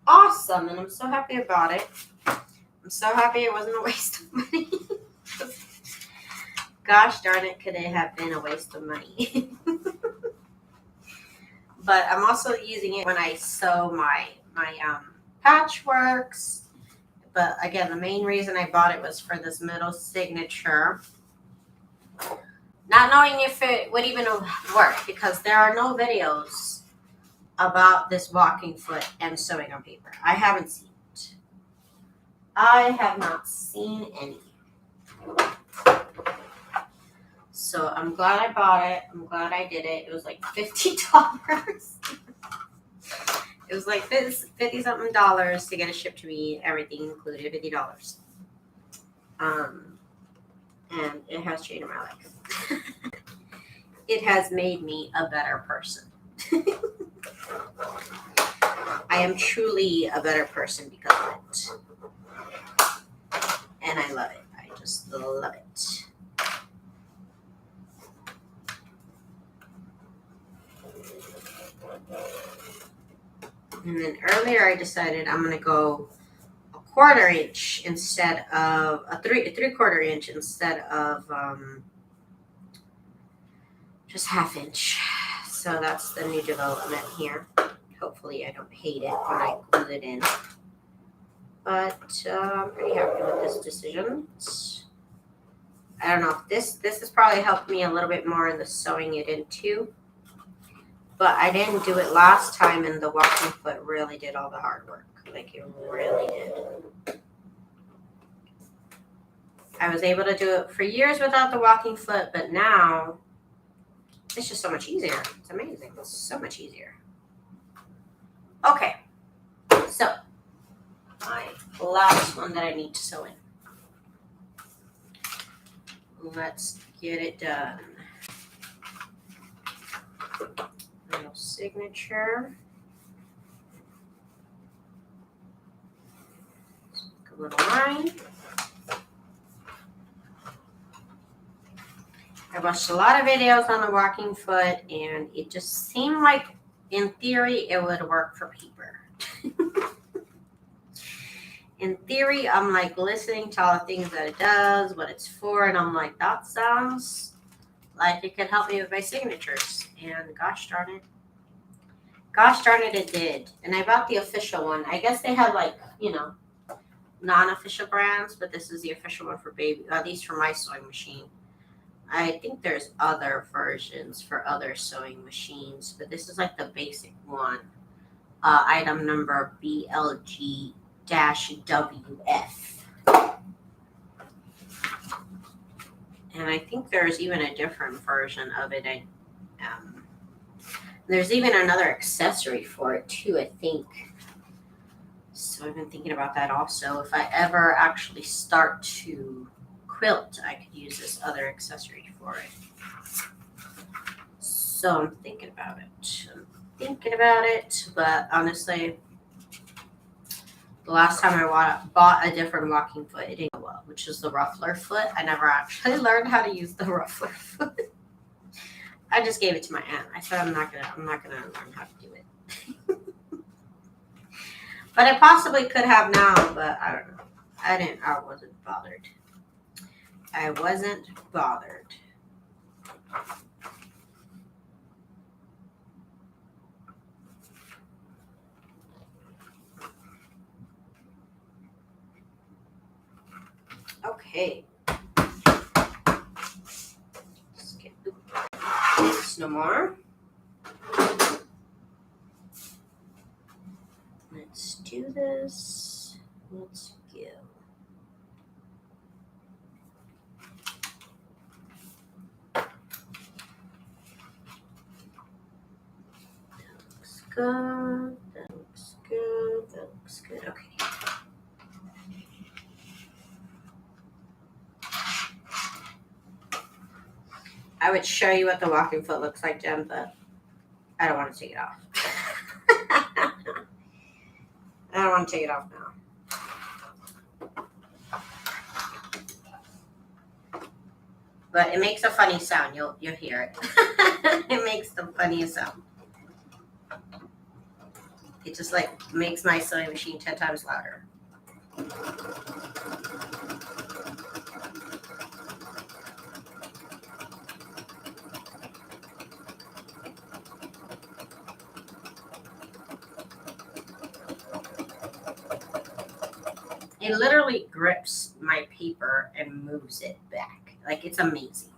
awesome, and I'm so happy about it. I'm so happy it wasn't a waste of money. Gosh darn it, could it have been a waste of money? But I'm also using it when I sew my patchworks. But again, the main reason I bought it was for this middle signature. Not knowing if it would even work, because there are no videos about this walking foot and sewing on paper. I haven't seen it. I have not seen any. So I'm glad I bought it. I'm glad I did it. It was like $50. It was like $50-something to get it shipped to me, everything included, $50. And it has changed my life. It has made me a better person. I am truly a better person because of it. And I love it. I just love it. And then earlier I decided I'm going to go a 1/4 inch instead of a 3/4 inch instead of just 1/2 inch. So that's the new development here. Hopefully I don't hate it when I glue it in. But I'm pretty happy with this decision. I don't know if this has probably helped me a little bit more in the sewing it in too. But I didn't do it last time, and the walking foot really did all the hard work. Like, it really did. I was able to do it for years without the walking foot, but now it's just so much easier. It's amazing. It's so much easier. Okay, so my last one that I need to sew in. Let's get it done. Little signature. A little line. I watched a lot of videos on the walking foot, and it just seemed like, in theory, it would work for paper. In theory, I'm like listening to all the things that it does, what it's for, and I'm like, that sounds like it could help me with my signatures. And gosh darn it. Gosh darn it, it did. And I bought the official one. I guess they have, like, you know, non-official brands, but this is the official one for baby, at least for my sewing machine. I think there's other versions for other sewing machines, but this is like the basic one. Item number BLG-WF. And I think there's even a different version of it. There's even another accessory for it too, I think. So I've been thinking about that also. If I ever actually start to quilt, I could use this other accessory for it. So I'm thinking about it. But honestly, the last time I bought a different walking foot, it didn't go well, which is the ruffler foot. I never actually learned how to use the ruffler foot. I just gave it to my aunt. I said I'm not gonna learn how to do it. But I possibly could have now, but I don't know. I wasn't bothered. Okay. Skip this no more. Let's do this. Let's go. That looks good. Okay. I would show you what the walking foot looks like, Jen, but I don't want to take it off. I don't want to take it off now. But it makes a funny sound. You'll hear it. It makes the funniest sound. It just like makes my sewing machine 10 times louder. It literally grips my paper and moves it back. Like, it's amazing.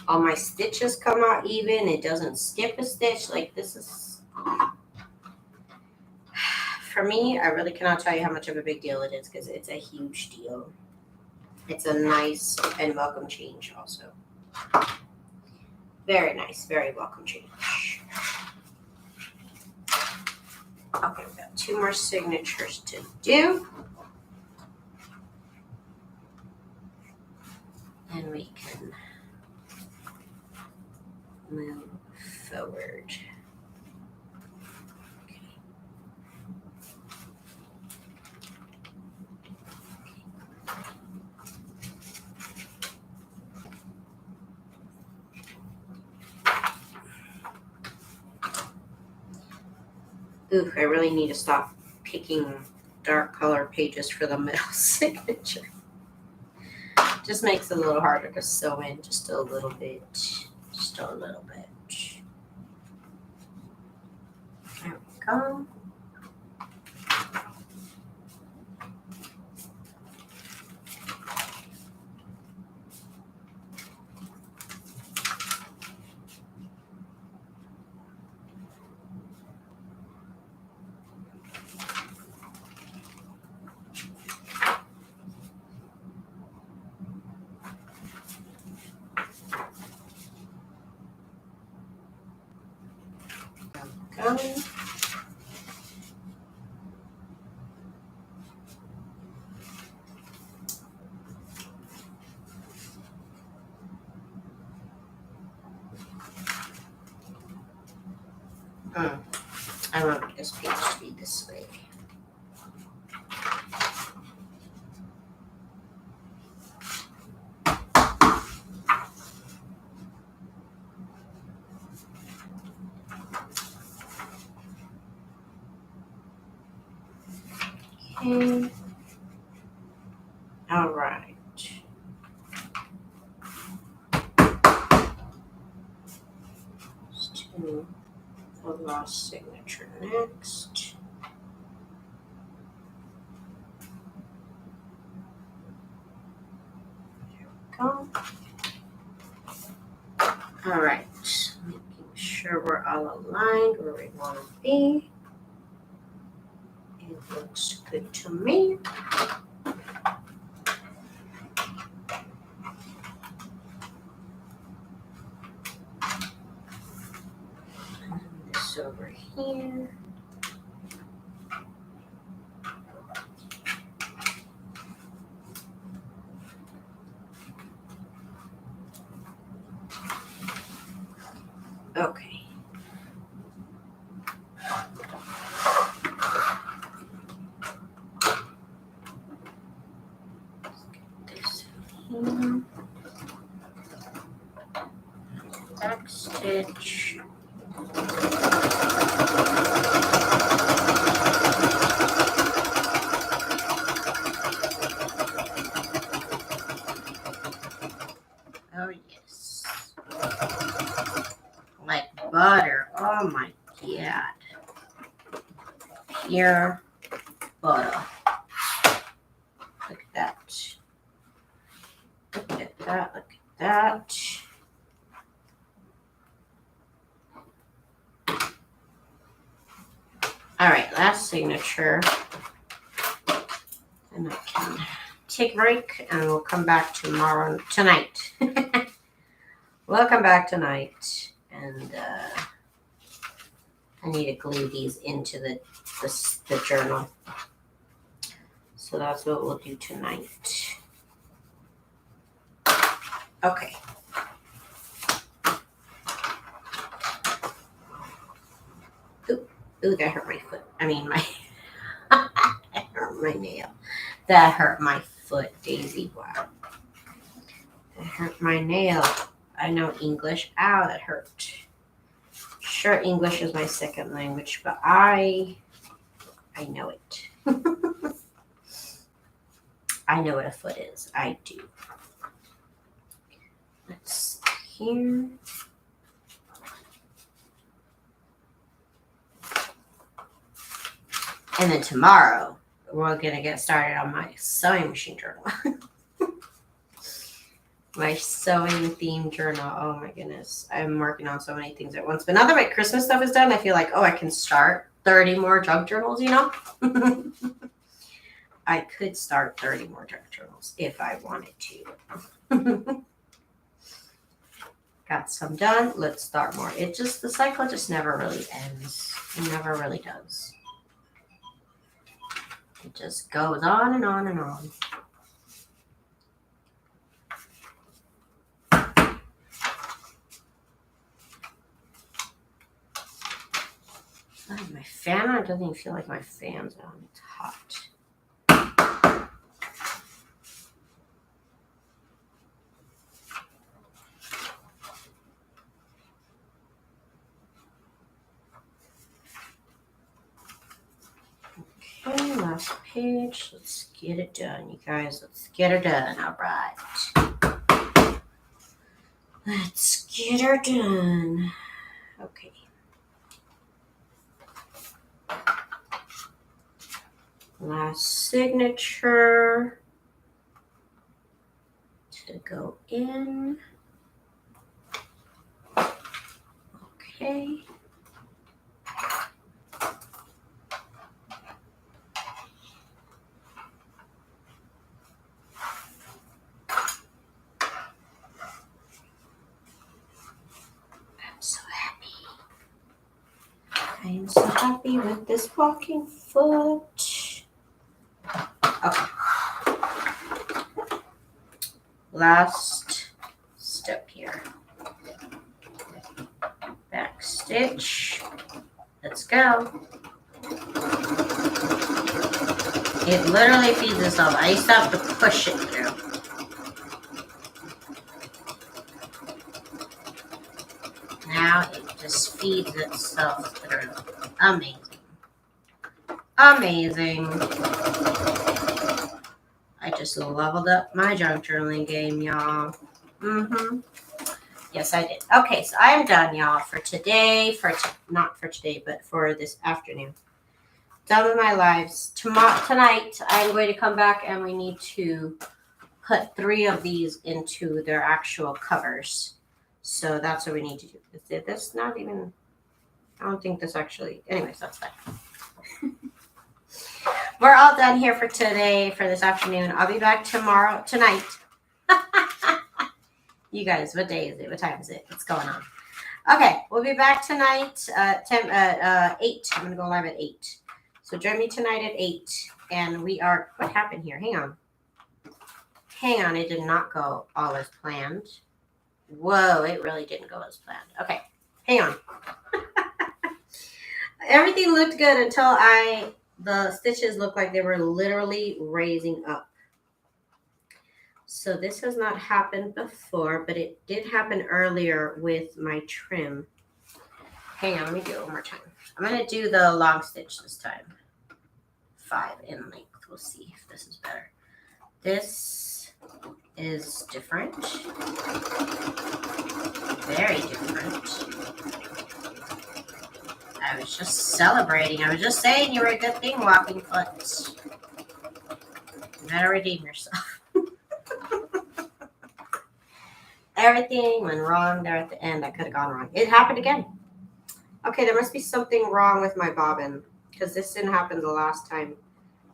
All my stitches come out even. It doesn't skip a stitch. Like, this is, for me, I really cannot tell you how much of a big deal it is, because it's a huge deal. It's a nice and welcome change also. Very nice, very welcome change. Okay, we've got 2 more signatures to do. And we can move forward. Ooh, I really need to stop picking dark color pages for the middle signature. Just makes it a little harder to sew in, just a little bit. Just a little bit. There we go. Go. I want this page to be this way. Okay. All right. Let's do the last signature next. There we go. All right. Making sure we're all aligned where we want to be. It looks good to me. This over here. Okay. This here. Back stitch. Oh yes. Like butter. Oh my god. Pure butter. Look at that. Look at that. Look at that. All right, last signature. And I can take a break and we'll come back tonight. We'll come back tonight and I need to glue these into the journal. So that's what we'll do tonight. Okay. Ooh, that hurt my foot. I mean, that hurt my nail. That hurt my foot, Daisy. Wow. That hurt my nail. I know English. Ow, that hurt. Sure, English is my second language, but I know it. I know what a foot is. I do. Let's see here. And then tomorrow, we're going to get started on my sewing machine journal. My sewing theme journal. Oh my goodness. I'm working on so many things at once. But now that my Christmas stuff is done, I feel like, oh, I can start 30 more junk journals, you know? I could start 30 more junk journals if I wanted to. Got some done. Let's start more. The cycle just never really ends. It never really does. It just goes on and on and on. Oh, my fan on doesn't even feel like my fan's on. It's hot. Okay, last page. Let's get it done, you guys. Let's get it done. All right. Let's get her done. Okay. Last signature to go in. Okay. I'm so happy. I am so happy with this walking foot. Okay. Last step here. Back stitch. Let's go. It literally feeds itself. I used to have to push it through. Now it just feeds itself through. Amazing. Amazing. I just leveled up my junk journaling game, y'all. Yes, I did. Okay, so I am done, y'all, for today. Not for today, but for this afternoon. Done with my lives. Tonight, I'm going to come back and we need to put 3 of these into their actual covers. So that's what we need to do. Is this not even... I don't think this actually... Anyways, that's fine. We're all done here for today, for this afternoon. I'll be back tonight. You guys, what day is it? What time is it? What's going on? Okay, we'll be back tonight at 8. I'm going to go live at 8. So join me tonight at 8. And we are... What happened here? Hang on. It did not go all as planned. Whoa, it really didn't go as planned. Okay, hang on. Everything looked good until the stitches looked like they were literally raising up. So this has not happened before, but it did happen earlier with my trim. Hang on, let me do it one more time. I'm going to do the long stitch this time. 5 in length. We'll see if this is better. This is different. Very different. I was just celebrating. I was just saying you were a good thing, walking foot. You better redeem yourself. Everything went wrong there at the end. I could have gone wrong. It happened again. Okay, there must be something wrong with my bobbin because this didn't happen the last time.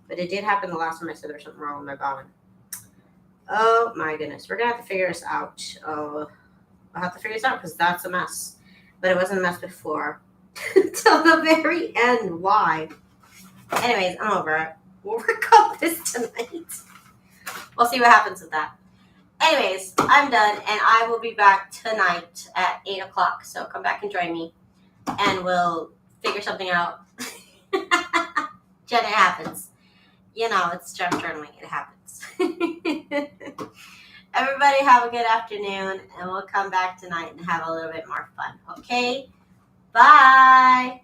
But it did happen the last time I said there was something wrong with my bobbin. Oh my goodness. We're going to have to figure this out. I'll have to figure this out because that's a mess. But it wasn't a mess before. Till the very end. Why? Anyways, I'm over it. We'll work on this tonight. We'll see what happens with that. Anyways, I'm done, and I will be back tonight at 8 o'clock. So come back and join me, and we'll figure something out. Jen, it happens. You know, it's junk journaling. It happens. Everybody have a good afternoon, and we'll come back tonight and have a little bit more fun. Okay? Bye.